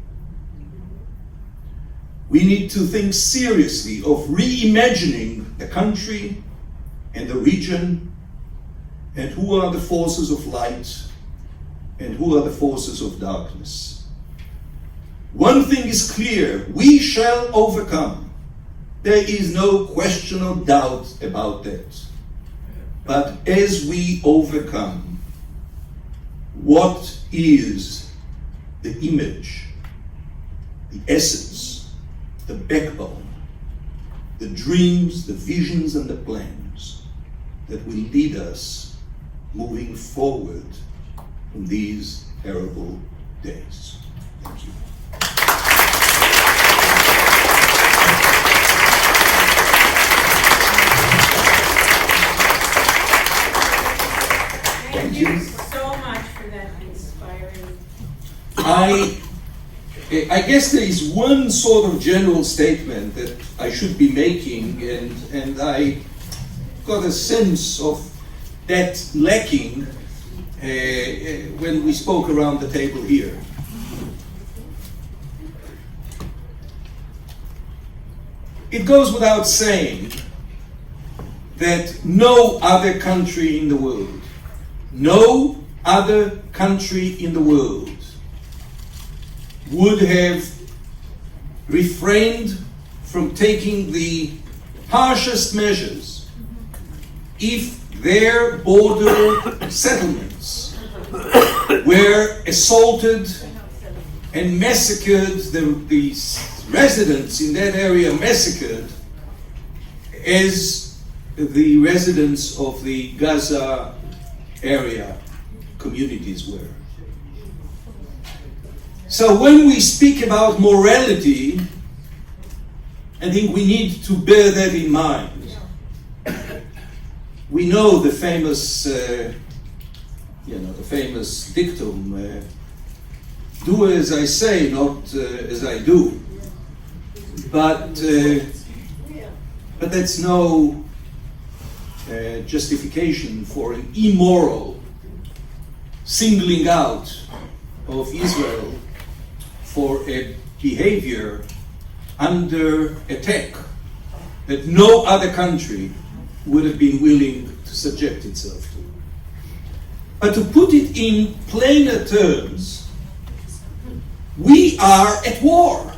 We need to think seriously of reimagining the country and the region, and who are the forces of light and who are the forces of darkness. One thing is clear, we shall overcome. There is no question or doubt about that. But as we overcome, what is the image, the essence, the backbone, the dreams, the visions, and the plans that will lead us moving forward from these terrible days? Thank you. Thank you so much for that inspiring. I guess there is one sort of general statement that I should be making, and I got a sense of that lacking when we spoke around the table here. It goes without saying that no other country in the world, no other country in the world would have refrained from taking the harshest measures if their border settlements were assaulted and massacred, the residents in that area massacred as the residents of the Gaza area communities were. So when we speak about morality, I think we need to bear that in mind. We know the famous, the famous dictum, do as I say, not as I do. But that's no justification for an immoral singling out of Israel for a behavior under attack that no other country would have been willing to subject itself to. But to put it in plainer terms, we are at war.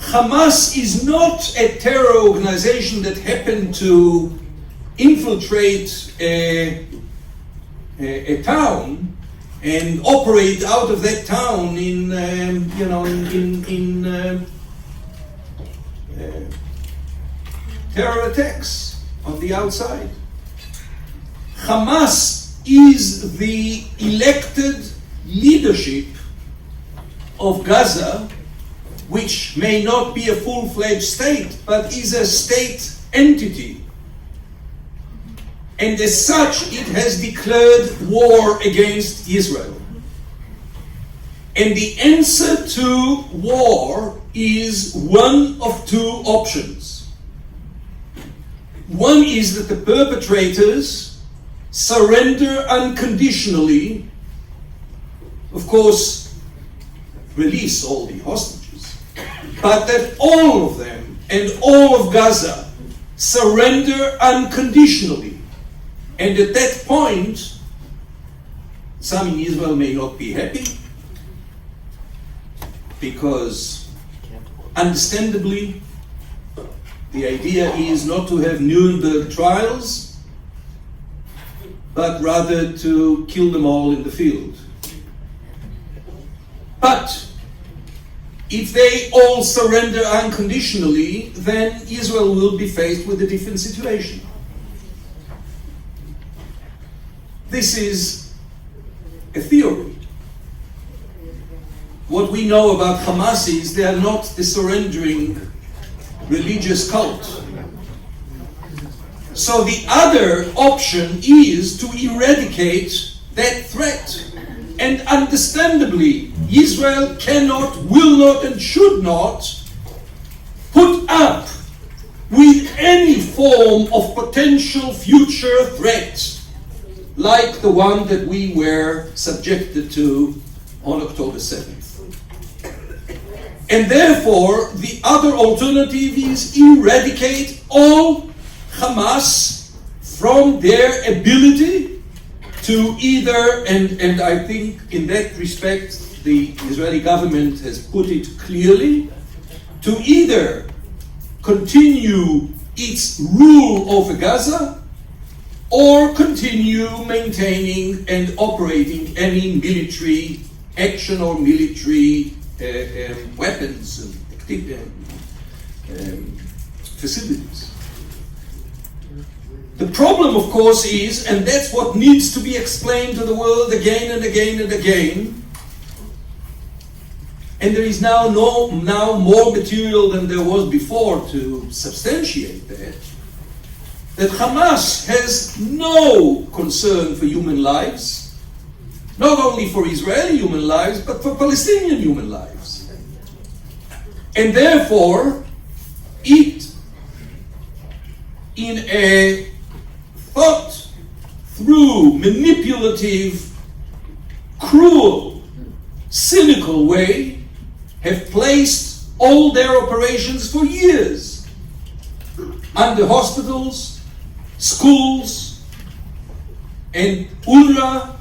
Hamas is not a terror organization that happened to infiltrate a town and operate out of that town in terror attacks on the outside. Hamas is the elected leadership of Gaza, which may not be a full-fledged state, but is a state entity. And as such, it has declared war against Israel. And the answer to war is one of two options. One is that the perpetrators surrender unconditionally, of course, release all the hostages, but that all of them and all of Gaza surrender unconditionally. And at that point, some in Israel may not be happy, because understandably, the idea is not to have Nuremberg trials, but rather to kill them all in the field. But if they all surrender unconditionally, then Israel will be faced with a different situation. This is a theory. What we know about Hamas is they are not the surrendering religious cult. So the other option is to eradicate that threat. And understandably, Israel cannot, will not, and should not put up with any form of potential future threat like the one that we were subjected to on October 7th. And therefore, the other alternative is eradicate all Hamas from their ability to either, and I think in that respect the Israeli government has put it clearly, to either continue its rule over Gaza or continue maintaining and operating any military action or military weapons and facilities. The problem, of course, is, and that's what needs to be explained to the world again and again and again, and there is now more material than there was before to substantiate that Hamas has no concern for human lives, not only for Israeli human lives, but for Palestinian human lives. And therefore, it, in a thought-through, manipulative, cruel, cynical way, have placed all their operations for years under hospitals, schools, and UNRWA,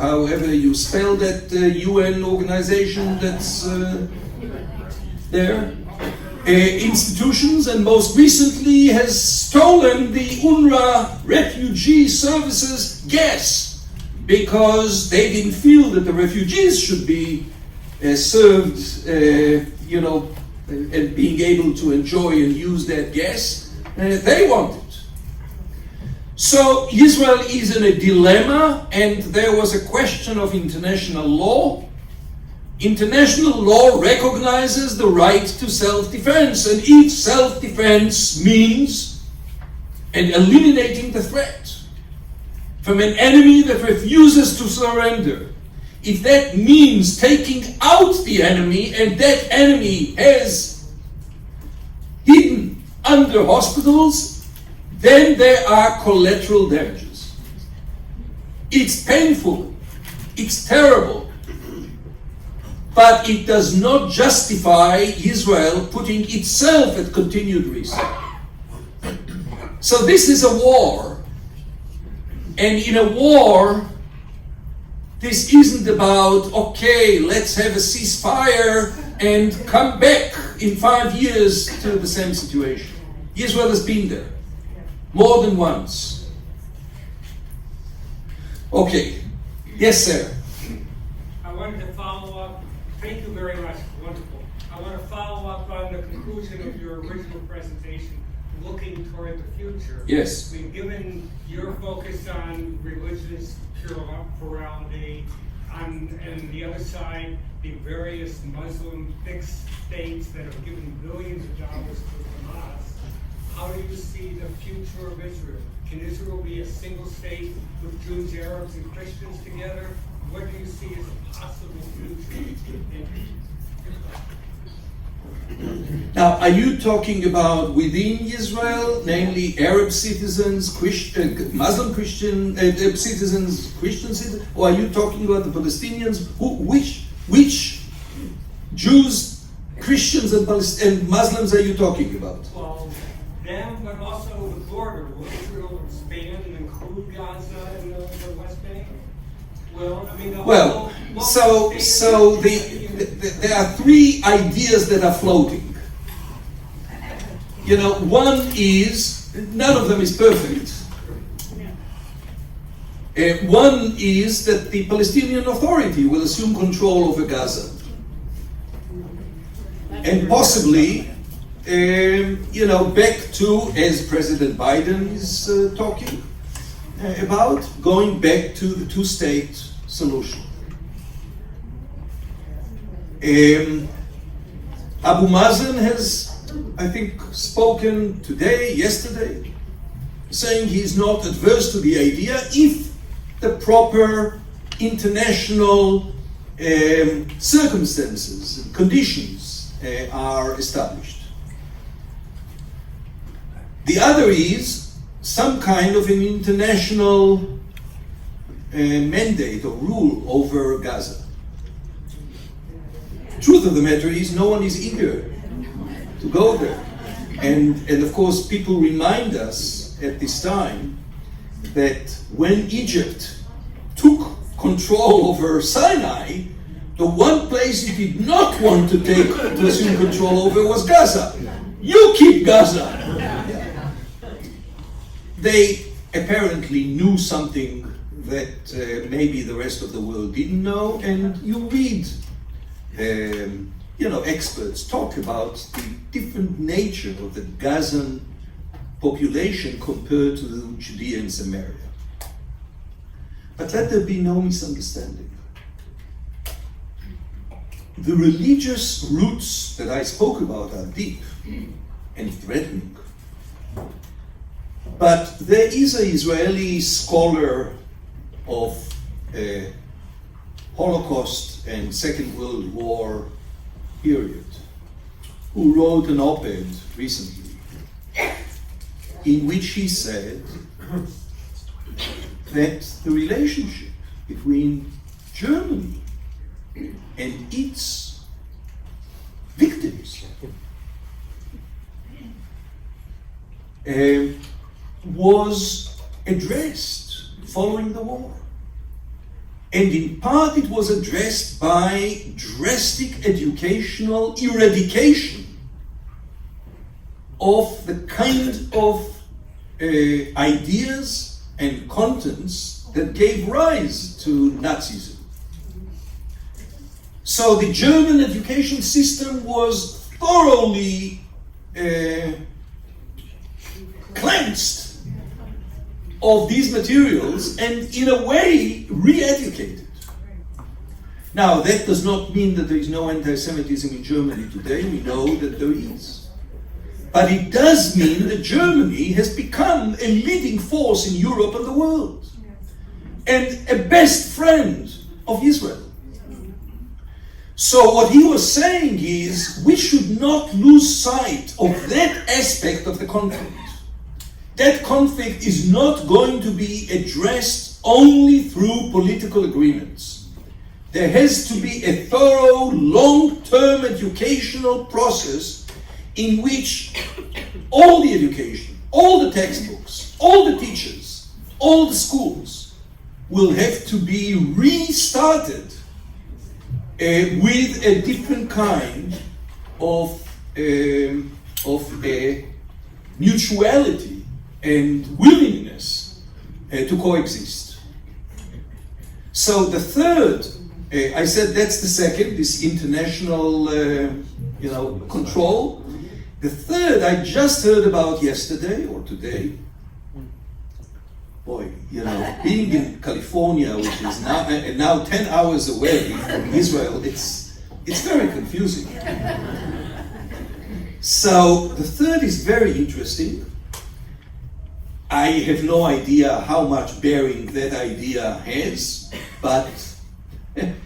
however you spell that UN organization that's there, institutions, and most recently has stolen the UNRWA refugee services gas because they didn't feel that the refugees should be served, and being able to enjoy and use that gas. They want it. So Israel is in a dilemma, and there was a question of international law. International law recognizes the right to self-defense, and if self-defense means eliminating the threat from an enemy that refuses to surrender, if that means taking out the enemy, and that enemy has hidden under hospitals, then there are collateral damages. It's painful, it's terrible, but it does not justify Israel putting itself at continued risk. So this is a war, and in a war, this isn't about, okay, let's have a ceasefire and come back in 5 years to the same situation. Israel has been there more than once. Okay, yes, sir. I wanted to follow up. Thank you very much. Wonderful. I want to follow up on the conclusion of your original presentation, looking toward the future. Yes. We've given your focus on religious plurality, and the other side, the various Muslim fixed states that have given billions of dollars to Hamas. How do you see the future of Israel? Can Israel be a single state with Jews, Arabs, and Christians together? What do you see as a possible future? Now, are you talking about within Israel, namely Arab citizens, Muslim Christian citizens, Christian citizens, or are you talking about the Palestinians? Which Jews, Christians, and Muslims are you talking about? Well, them, but also the border. Will Israel expand and include Gaza and the West Bank? Well, I mean, there are three ideas that are floating. You know, one is, none of them is perfect. One is that the Palestinian Authority will assume control over Gaza. And possibly, back to, as President Biden is talking about, going back to the two-state solution. Abu Mazen has, I think, spoken today, yesterday, saying he's not adverse to the idea if the proper international circumstances and conditions are established. The other is some kind of an international mandate or rule over Gaza. Truth of the matter is, no one is eager to go there. And of course, people remind us at this time that when Egypt took control over Sinai, the one place it did not want to assume control over was Gaza. You keep Gaza. They apparently knew something that maybe the rest of the world didn't know, and you read experts talk about the different nature of the Gazan population compared to the Judea and Samaria. But let there be no misunderstanding. The religious roots that I spoke about are deep and threatening. But there is an Israeli scholar of Holocaust and Second World War period who wrote an op-ed recently in which he said that the relationship between Germany and its victims was addressed following the war. And in part it was addressed by drastic educational eradication of the kind of ideas and contents that gave rise to Nazism. So the German education system was thoroughly cleansed of these materials and in a way re-educated. Now that does not mean that there is no anti-Semitism in Germany today. We know that there is. But it does mean that Germany has become a leading force in Europe and the world, and a best friend of Israel. So what he was saying is, we should not lose sight of that aspect of the conflict. That conflict is not going to be addressed only through political agreements. There has to be a thorough, long-term educational process in which all the education, all the textbooks, all the teachers, all the schools will have to be restarted with a different kind of mutuality and willingness to coexist. So the third, I said that's the second, this international control. The third I just heard about yesterday or today. Boy, being in California, which is now 10 hours away from Israel, it's very confusing. So the third is very interesting. I have no idea how much bearing that idea has, but it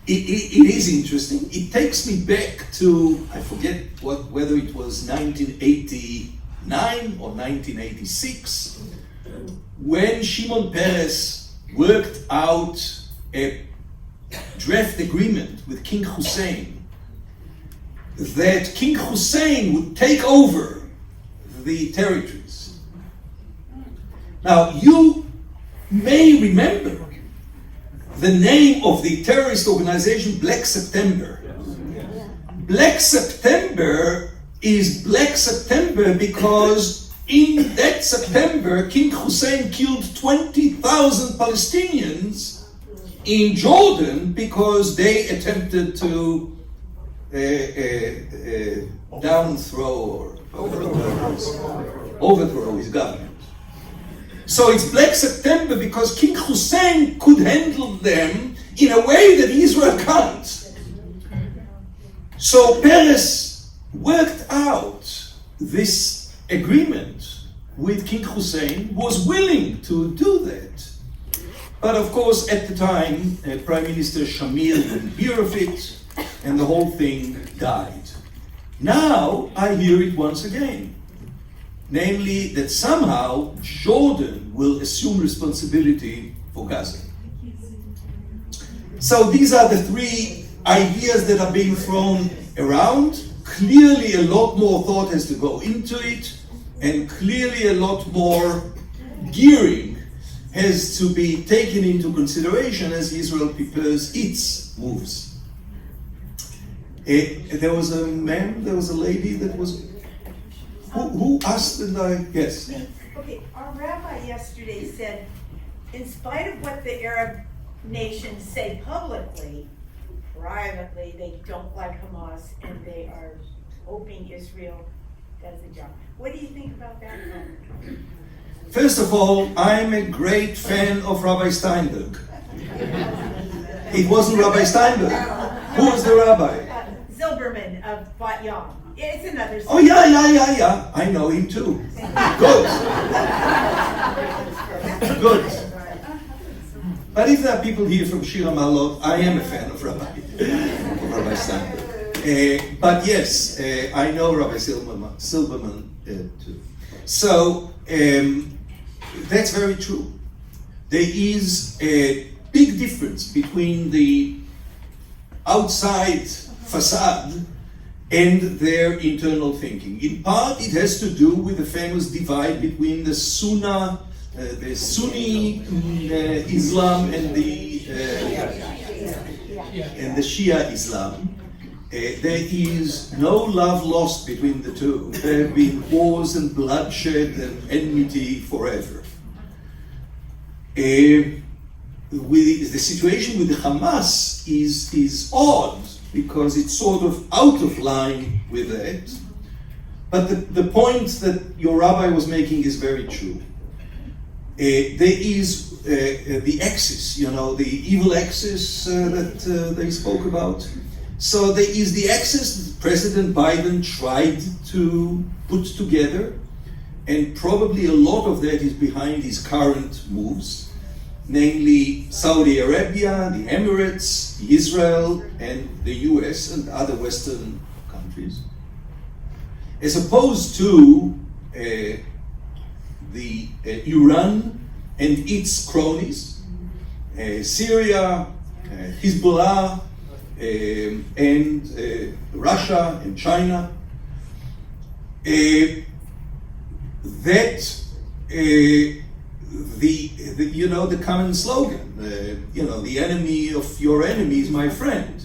is interesting. It takes me back to, I forget whether it was 1989 or 1986, when Shimon Peres worked out a draft agreement with King Hussein that King Hussein would take over the territories. Now, you may remember the name of the terrorist organization, Black September. Black September is Black September because in that September, King Hussein killed 20,000 Palestinians in Jordan because they attempted to overthrow his government. So it's Black September because King Hussein could handle them in a way that Israel can't. So Peres worked out this agreement with King Hussein, was willing to do that. But of course, at the time, Prime Minister Shamir didn't hear of it, and the whole thing died. Now, I hear it once again. Namely, that somehow Jordan will assume responsibility for Gaza. So these are the three ideas that are being thrown around. Clearly, a lot more thought has to go into it, and clearly a lot more gearing has to be taken into consideration as Israel prepares its moves. There was a lady that was, who asked, and yes. Okay, our rabbi yesterday said, in spite of what the Arab nations say publicly, privately, they don't like Hamas and they are hoping Israel does the job. What do you think about that? First of all, I'm a great fan of Rabbi Steinberg. It wasn't Rabbi Steinberg. Who was the rabbi? Zilberman of Bat Yam. It's another. Oh, yeah. I know him too. Good. But if there are people here from Shir HaMaalot, I am a fan of Rabbi Steinberg. But yes, I know Rabbi Silberman too. So that's very true. There is a big difference between the outside facade and their internal thinking. In part, it has to do with the famous divide between the Sunni Islam and the Shia Islam. There is no love lost between the two. There have been wars and bloodshed and enmity forever. With the situation with the Hamas is odd because it's sort of out of line with that. But the point that your rabbi was making is very true. There is the axis, the evil axis that they spoke about. So there is the axis that President Biden tried to put together, and probably a lot of that is behind his current moves, namely Saudi Arabia, the Emirates, Israel, and the US and other Western countries, as opposed to the Iran and its cronies, Syria, Hezbollah, and Russia and China, that the common slogan, the enemy of your enemy is my friend.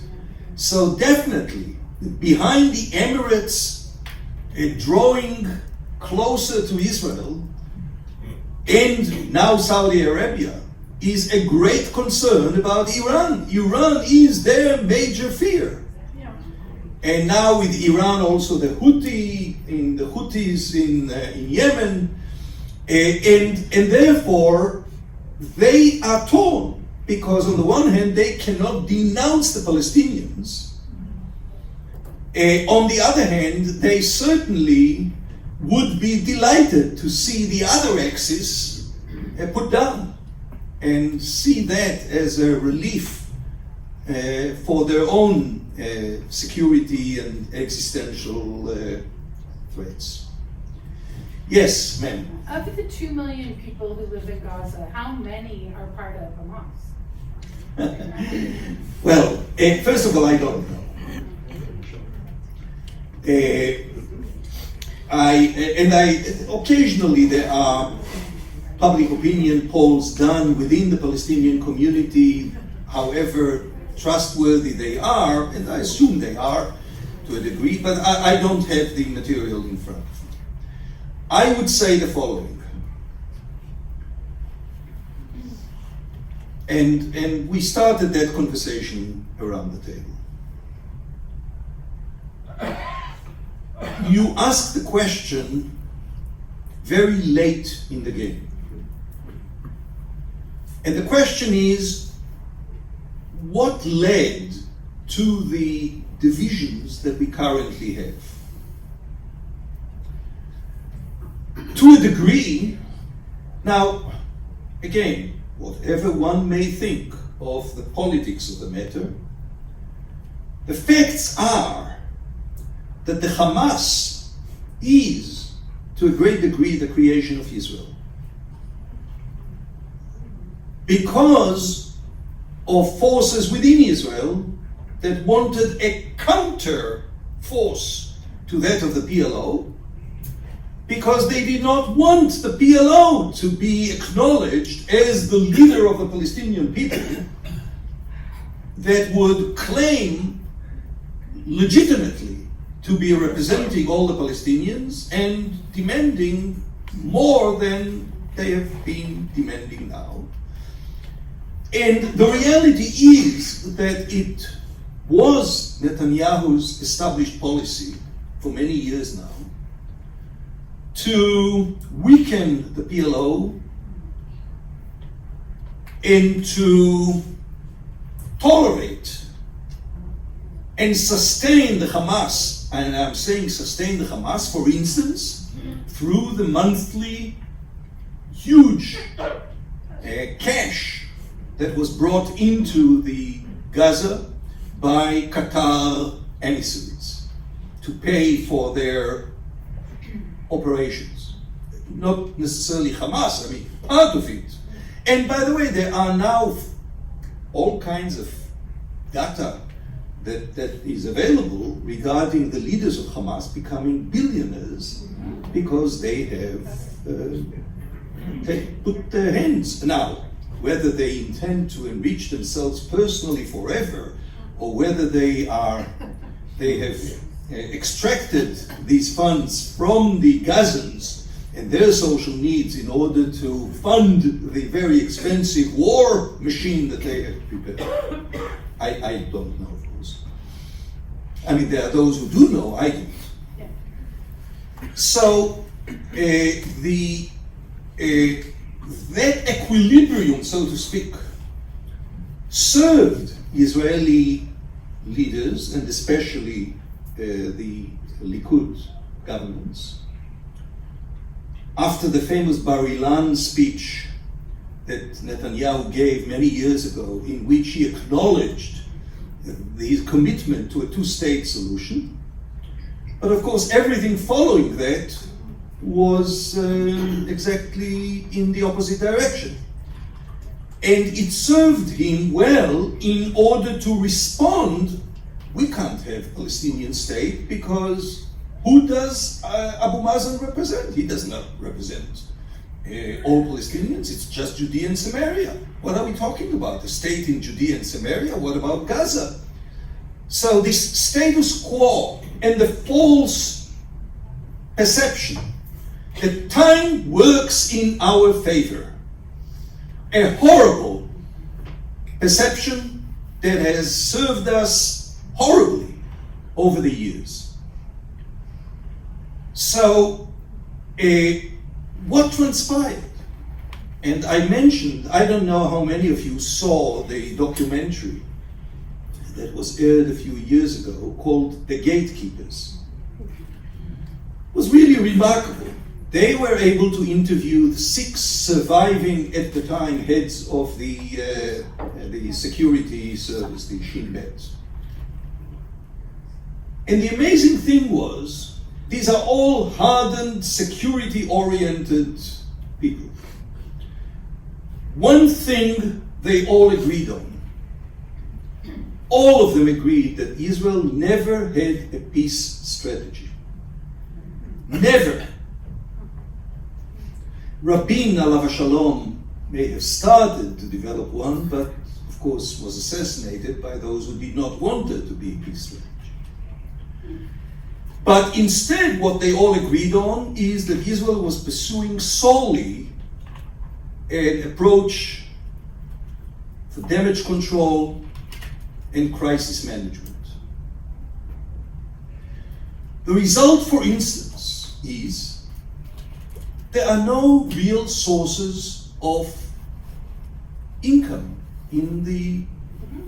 So definitely, behind the Emirates drawing closer to Israel, and now Saudi Arabia, is a great concern about Iran. Iran is their major fear. And now with Iran also the Houthis in Yemen, and therefore they are torn, because on the one hand they cannot denounce the Palestinians. On the other hand, they certainly would be delighted to see the other axis put down, and see that as a relief for their own security and existential threats. Yes, ma'am. Of the 2 million people who live in Gaza, how many are part of Hamas? Well, first of all, I don't know. Occasionally there are public opinion polls done within the Palestinian community, however trustworthy they are, and I assume they are to a degree, but I don't have the material in front of me. I would say the following, and we started that conversation around the table. You asked the question very late in the game. And the question is, what led to the divisions that we currently have? To a degree, now, again, whatever one may think of the politics of the matter, the facts are that the Hamas is, to a great degree, the creation of Israel. Because of forces within Israel that wanted a counter force to that of the PLO, because they did not want the PLO to be acknowledged as the leader of the Palestinian people that would claim legitimately to be representing all the Palestinians and demanding more than they have been demanding now. And the reality is that it was Netanyahu's established policy for many years now to weaken the PLO and to tolerate and sustain the Hamas. And I'm saying sustain the Hamas, for instance, through the monthly huge cash that was brought into the Gaza by Qatar emissaries to pay for their operations. Not necessarily Hamas, I mean, part of it. And by the way, there are now all kinds of data that is available regarding the leaders of Hamas becoming billionaires because they have put their hands. Now, whether they intend to enrich themselves personally forever, or whether they have extracted these funds from the Gazans and their social needs in order to fund the very expensive war machine that they have prepared, I don't know, of course. I mean, there are those who do know, I don't. Yeah. So, that equilibrium, so to speak, served Israeli leaders, and especially the Likud governments. After the famous Bar Ilan speech that Netanyahu gave many years ago, in which he acknowledged his commitment to a two-state solution, but of course everything following that was exactly in the opposite direction. And it served him well in order to respond. We can't have a Palestinian state because who does Abu Mazen represent? He does not represent all Palestinians. It's just Judea and Samaria. What are we talking about? A state in Judea and Samaria? What about Gaza? So this status quo and the false perception that time works in our favor, a horrible perception that has served us horribly over the years. So, what transpired? And I mentioned, I don't know how many of you saw the documentary that was aired a few years ago called The Gatekeepers. It was really remarkable. They were able to interview the 6 surviving at the time heads of the security service, the Shin Bet. And the amazing thing was, these are all hardened, security-oriented people. One thing they all agreed on. All of them agreed that Israel never had a peace strategy. Never. Rabbi alav shalom may have started to develop one, but of course was assassinated by those who did not want there to be a peace strategy. But instead, what they all agreed on is that Israel was pursuing solely an approach for damage control and crisis management. The result, for instance, is there are no real sources of income in the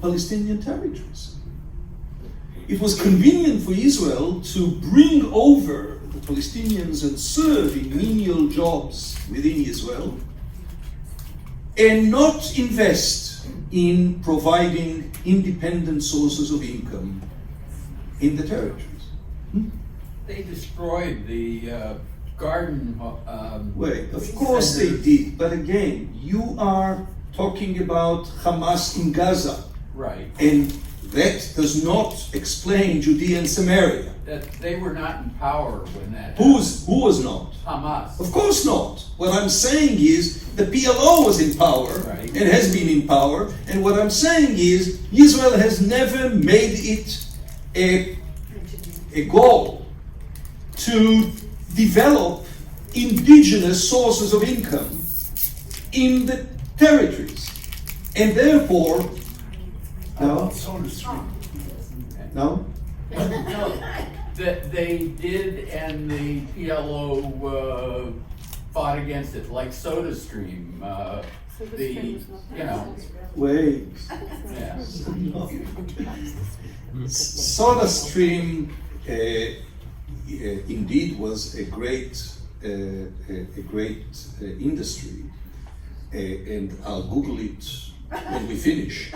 Palestinian territories. It was convenient for Israel to bring over the Palestinians and serve in menial jobs within Israel and not invest in providing independent sources of income in the territories. They destroyed the garden. Wait, of course they did, but again, you are talking about Hamas in Gaza. Right. And that does not explain Judea and Samaria. That they were not in power when that Who was not? Hamas. Of course not. What I'm saying is the PLO was in power Right. and has been in power. And what I'm saying is Israel has never made it a goal to develop indigenous sources of income in the territories. And therefore, no? No? That they did, and the PLO fought against it, like SodaStream. Wait. Yeah. SodaStream indeed was a great industry, and I'll Google it when we finish.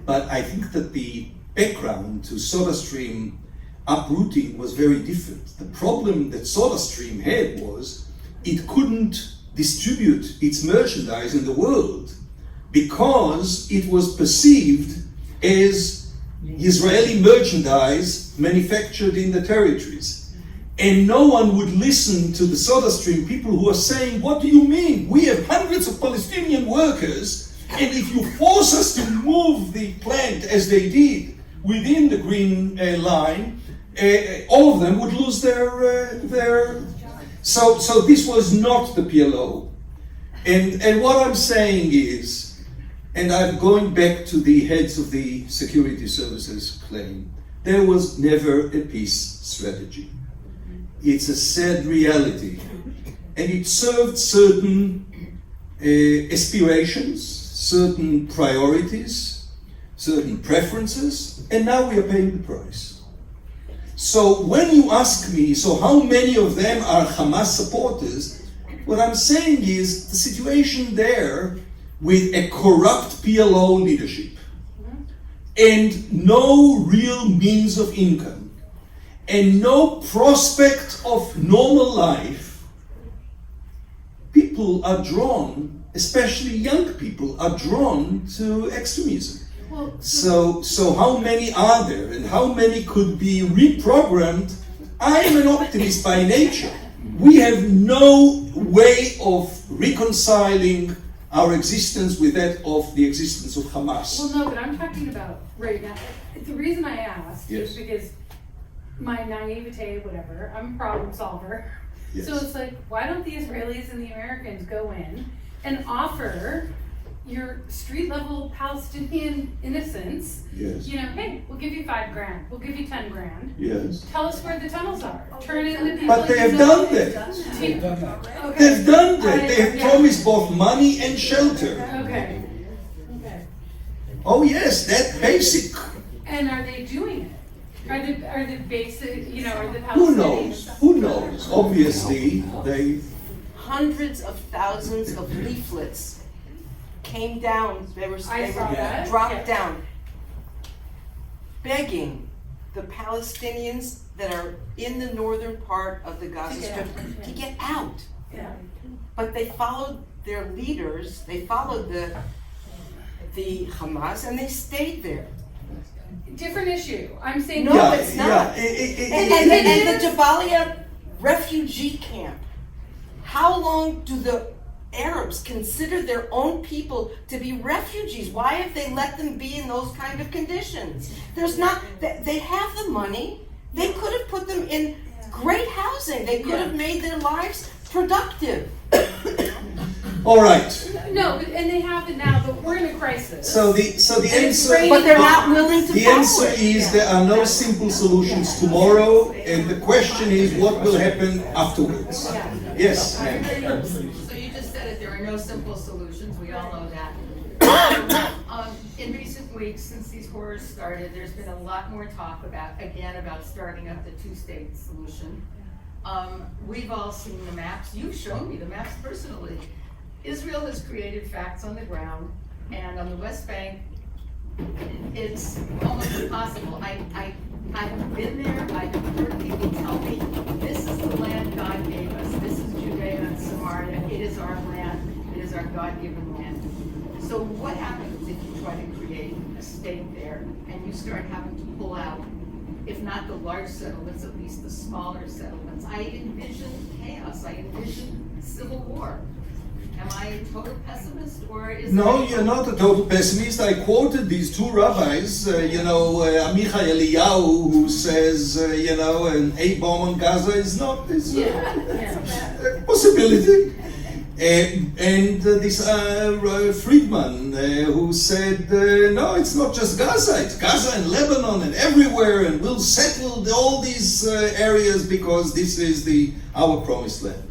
But I think that the background to SodaStream uprooting was very different. The problem that SodaStream had was it couldn't distribute its merchandise in the world because it was perceived as Israeli merchandise manufactured in the territories. And no one would listen to the SodaStream people who are saying, what do you mean? We have hundreds of Palestinian workers, and if you force us to move the plant as they did within the Green Line, all of them would lose their. So this was not the PLO. And what I'm saying is, and I'm going back to the heads of the security services claim, there was never a peace strategy. It's a sad reality. And it served certain aspirations, certain priorities, certain preferences, and now we are paying the price. So when you ask me, so how many of them are Hamas supporters, what I'm saying is the situation there with a corrupt PLO leadership and no real means of income and no prospect of normal life people are drawn, especially young people, are drawn to extremism. Well, So how many are there, and how many could be reprogrammed? I am an optimist by nature. We have no way of reconciling our existence with that of the existence of Hamas. well, no, but I'm talking about right now. The reason I asked Yes. is because my naivete, whatever, I'm a problem solver. Yes. So it's like, why don't the Israelis and the Americans go in and offer your street level Palestinian innocents, Yes. you know, hey, we'll give you $5,000, we'll give you $10,000. Yes. Tell us where the tunnels are. Turn in the people. But they you have know. done that. Okay. They've done that. They have Yeah. promised both money and shelter. Okay. Okay. Oh yes, that basic. And are they doing it? Are the basic, you know, are the Palestinians? Who knows? Who knows? Obviously, they. Hundreds of thousands of leaflets came down, they were I saw that. dropped Yeah. down, begging the Palestinians that are in the northern part of the Gaza To get Strip out, yeah. to get out. Yeah. But they followed their leaders, they followed the Hamas, and they stayed there. Different issue. I'm saying. No, it's not. Yeah. And the Jabalia refugee camp. How long do the Arabs consider their own people to be refugees? Why have they let them be in those kind of conditions? There's not. They have the money. They could have put them in great housing. They could have made their lives productive. All right. No, and they have it now, but we're in a crisis. So the answer. But they're not willing to The follow answer it. is there are no simple solutions tomorrow, and the question is what will happen afterwards. Yes, ma'am. So you just said it, there are no simple solutions, we all know that. In recent weeks, since these horrors started, there's been a lot more talk about starting up the two-state solution. We've all seen the maps, you've shown me the maps personally. Israel has created facts on the ground, and on the West Bank, it's almost impossible. I have been there, I have heard people tell me, this is the land God gave us, this is Judea and Samaria, it is our land, it is our God-given land. So what happens if you try to create a state there, and you start having to pull out, if not the large settlements, at least the smaller settlements? I envision chaos, I envision civil war. Am I a total pessimist, or is No, there- you're not a total pessimist. I quoted these two rabbis, Amichai Eliyahu, who says, an A-bomb on Gaza is not a possibility. And this Friedman, who said, no, it's not just Gaza, it's Gaza and Lebanon and everywhere, and we'll settle all these areas because this is our promised land.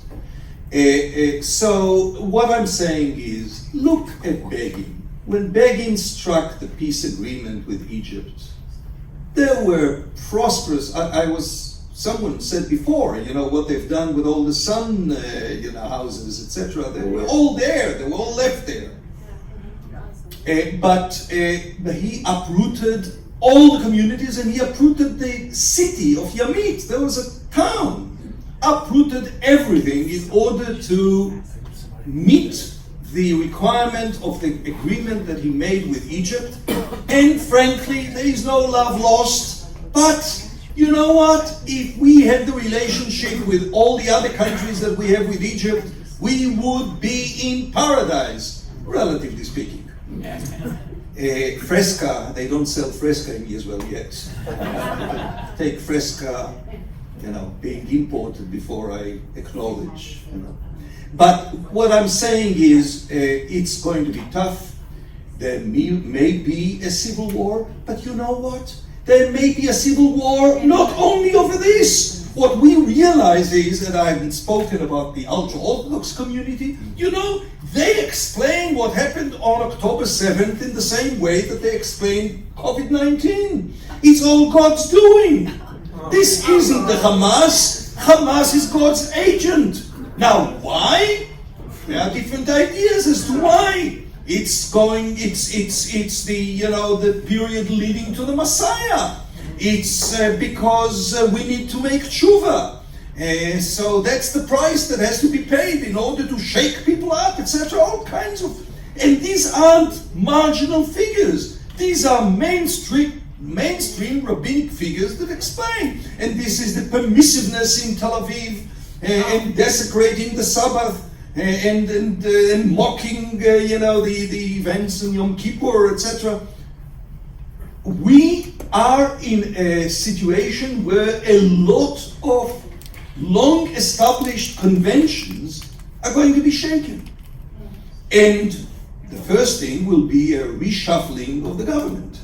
So what I'm saying is, look at Begin. When Begin struck the peace agreement with Egypt, there were prosperous, someone said before, what they've done with all the sun, houses, etc. They were all there, they were all left there. But he uprooted all the communities, and he uprooted the city of Yamit. There was a town. Uprooted everything in order to meet the requirement of the agreement that he made with Egypt. And frankly, there is no love lost. But you know what? If we had the relationship with all the other countries that we have with Egypt, we would be in paradise, relatively speaking. Fresca, they don't sell Fresca in Israel yet. Take Fresca, being imported before I acknowledge, But what I'm saying is, it's going to be tough. There may be a civil war, but you know what? There may be a civil war not only over this. What we realize is, and I haven't spoken about the ultra-Orthodox community, they explain what happened on October 7th in the same way that they explained COVID-19. It's all God's doing. This isn't the Hamas. Hamas is God's agent. Now, why? There are different ideas as to why. It's the period leading to the Messiah. It's because we need to make tshuva. So that's the price that has to be paid in order to shake people up, etc. All kinds of, and these aren't marginal figures. These are mainstream rabbinic figures that explain. And this is the permissiveness in Tel Aviv, and desecrating the Sabbath, and mocking, the events in Yom Kippur, etc. We are in a situation where a lot of long-established conventions are going to be shaken. And the first thing will be a reshuffling of the government.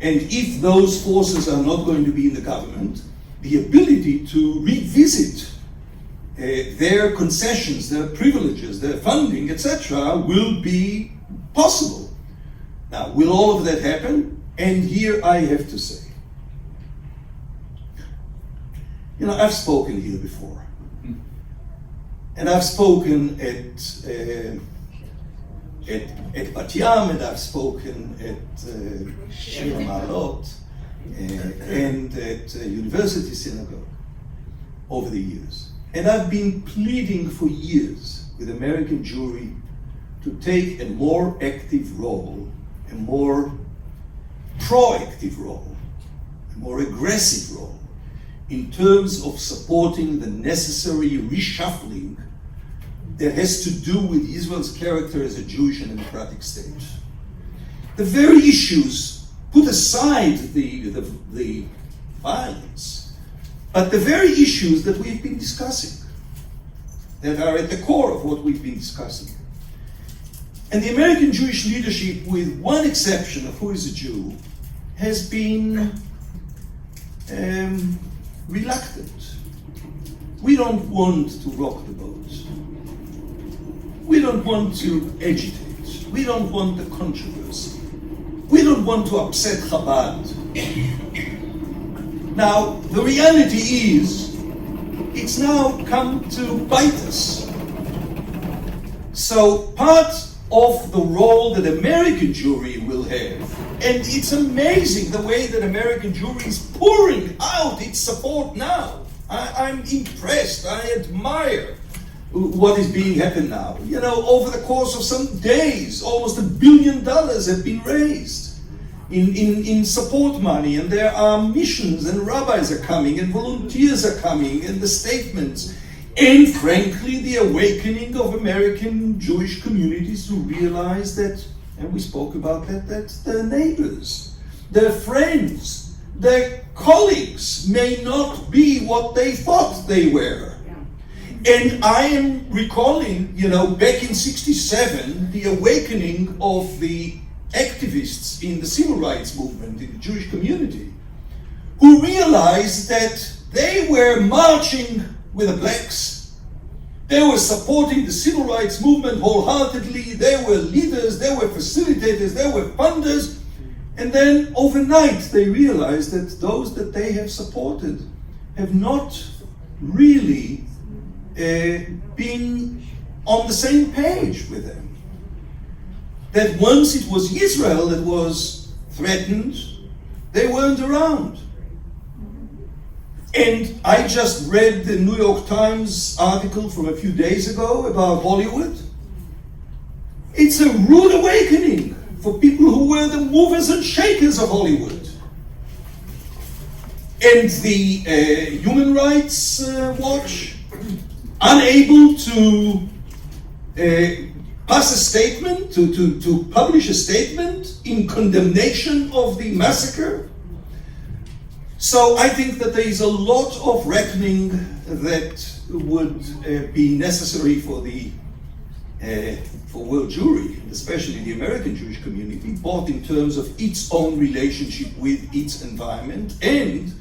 And if those forces are not going to be in the government, the ability to revisit their concessions, their privileges, their funding, etc., will be possible. Now, will all of that happen? And here I have to say, I've spoken here before. And I've spoken at Bat Yam, and I've spoken at Shir Ma'alot, and at University Synagogue over the years. And I've been pleading for years with American Jewry to take a more active role, a more proactive role, a more aggressive role in terms of supporting the necessary reshuffling that has to do with Israel's character as a Jewish and democratic state. The very issues, put aside the violence, but the very issues that we've been discussing, that are at the core of what we've been discussing. And the American Jewish leadership, with one exception of who is a Jew, has been reluctant. We don't want to rock the boat. We don't want to agitate. We don't want the controversy. We don't want to upset Chabad. Now, the reality is, it's now come to bite us. So part of the role that American Jewry will have, and it's amazing the way that American Jewry is pouring out its support now. I'm impressed. I admire what is being happened now. Over the course of some days, almost $1 billion have been raised in support money, and there are missions, and rabbis are coming, and volunteers are coming, and the statements, and frankly, the awakening of American Jewish communities to realize that, and we spoke about that their neighbors, their friends, their colleagues may not be what they thought they were. And I am recalling, back in '67, the awakening of the activists in the civil rights movement in the Jewish community, who realized that they were marching with the blacks. They were supporting the civil rights movement wholeheartedly. They were leaders, they were facilitators, they were funders. And then overnight they realized that those that they have supported have not really been on the same page with them. That once it was Israel that was threatened, they weren't around. And I just read the New York Times article from a few days ago about Hollywood. It's a rude awakening for people who were the movers and shakers of Hollywood. And the Human Rights Watch, unable to pass a statement, to publish a statement in condemnation of the massacre. So I think that there is a lot of reckoning that would be necessary for world Jewry, especially the American Jewish community, both in terms of its own relationship with its environment and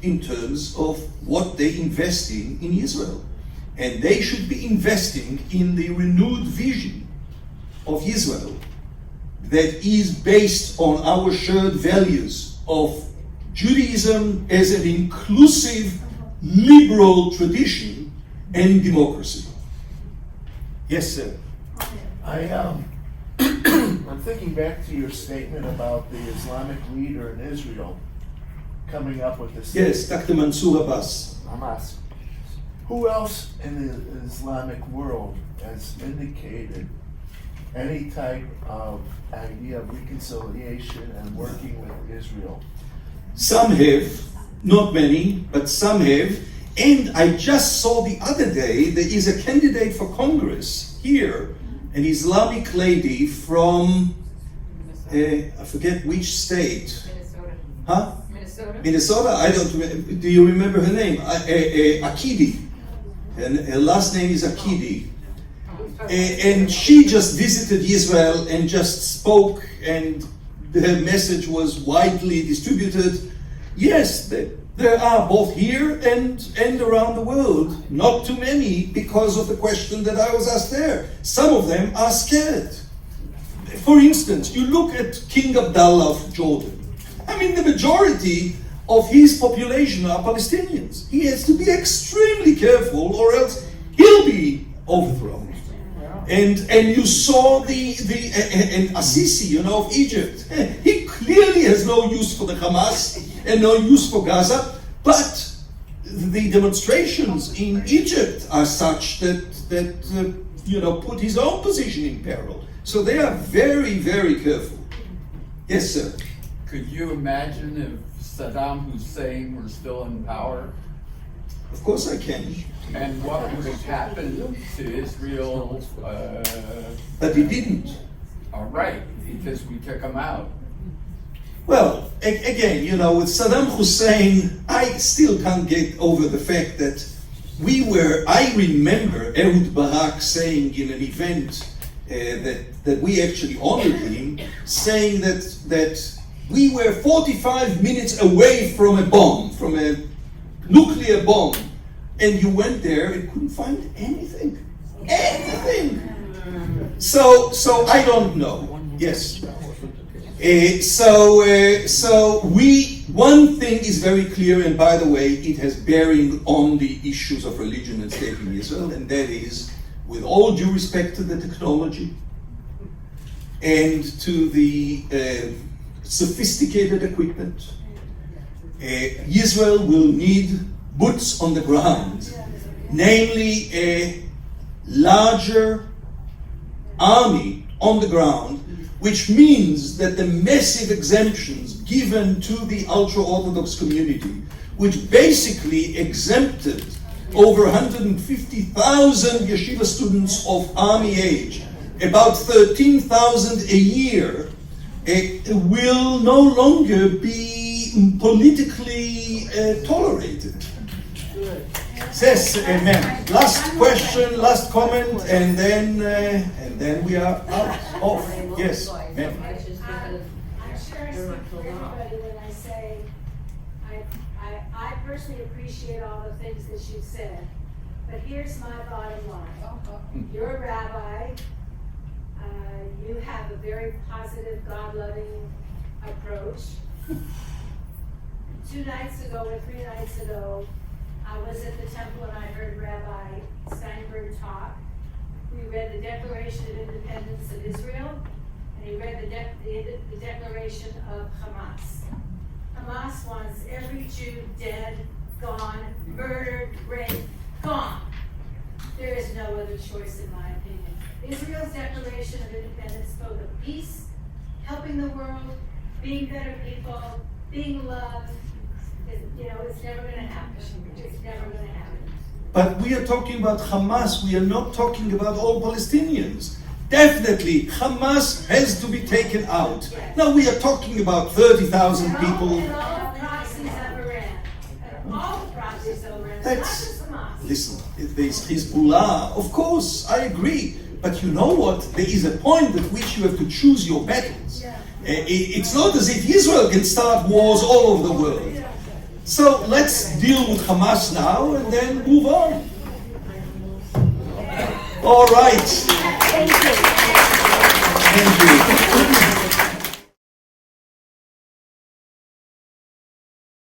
in terms of what they invest in Israel. And they should be investing in the renewed vision of Israel that is based on our shared values of Judaism as an inclusive, liberal tradition and democracy. Yes, sir. I'm thinking back to your statement about the Islamic leader in Israel coming up with this. Yes, Dr. Mansour Abbas. Hamas. Who else in the Islamic world has indicated any type of idea of reconciliation and working with Israel? Some have, not many, but some have. And I just saw the other day there is a candidate for Congress here, an Islamic lady from, I forget which state. Minnesota. Huh? Minnesota? Minnesota? I don't remember. Do you remember her name? Akidi. And her last name is Akidi. And she just visited Israel and just spoke, and her message was widely distributed. Yes, there are both here and around the world. Not too many because of the question that I was asked there. Some of them are scared. For instance, you look at King Abdullah of Jordan. I mean, the majority of his population are Palestinians. He has to be extremely careful or else he'll be overthrown. And you saw and Assisi, of Egypt. He clearly has no use for the Hamas and no use for Gaza, but the demonstrations in Egypt are such that put his own position in peril. So they are very, very careful. Yes, sir. Could you imagine if Saddam Hussein were still in power? Of course I can. And what would have happened to Israel? But he didn't. All right, because we took him out. Well, again, with Saddam Hussein, I still can't get over the fact that I remember Ehud Barak saying in an event that we actually honored him, saying that we were 45 minutes away from a bomb, from a nuclear bomb, and you went there and couldn't find anything. So I don't know. Yes. One thing is very clear, and by the way, it has bearing on the issues of religion and state in Israel, and that is, with all due respect to the technology and to the sophisticated equipment, Israel will need boots on the ground, namely a larger army on the ground, which means that the massive exemptions given to the ultra-Orthodox community, which basically exempted over 150,000 yeshiva students of army age, about 13,000 a year, will no longer be politically tolerated. Yes, amen. Last question, last comment, and then we are out. Off. Yes, ma'am. I'm sure I speak for everybody when I say I personally appreciate all the things that you've said, but here's my bottom line. You're a rabbi. You have a very positive, God-loving approach. 2 nights ago or 3 nights ago, I was at the temple and I heard Rabbi Steinberg talk. We read the Declaration of Independence of Israel, and he read the Declaration of Hamas. Hamas wants every Jew dead, gone, murdered, raped, gone. There is no other choice in my opinion. Israel's Declaration of Independence spoke of peace, helping the world, being better people, being loved. It's never going to happen. It's never going to happen. But we are talking about Hamas. We are not talking about all Palestinians. Definitely, Hamas has to be taken out. Yes. Now we are talking about 30,000 people. And all the proxies of Iran. And all the proxies of Iran. It's not just Hamas. Listen, there's Hezbollah. Of course, I agree. But you know what? There is a point at which you have to choose your battles. Yeah. It's not as if Israel can start wars all over the world. So let's deal with Hamas now and then move on. All right. Thank you. Thank you.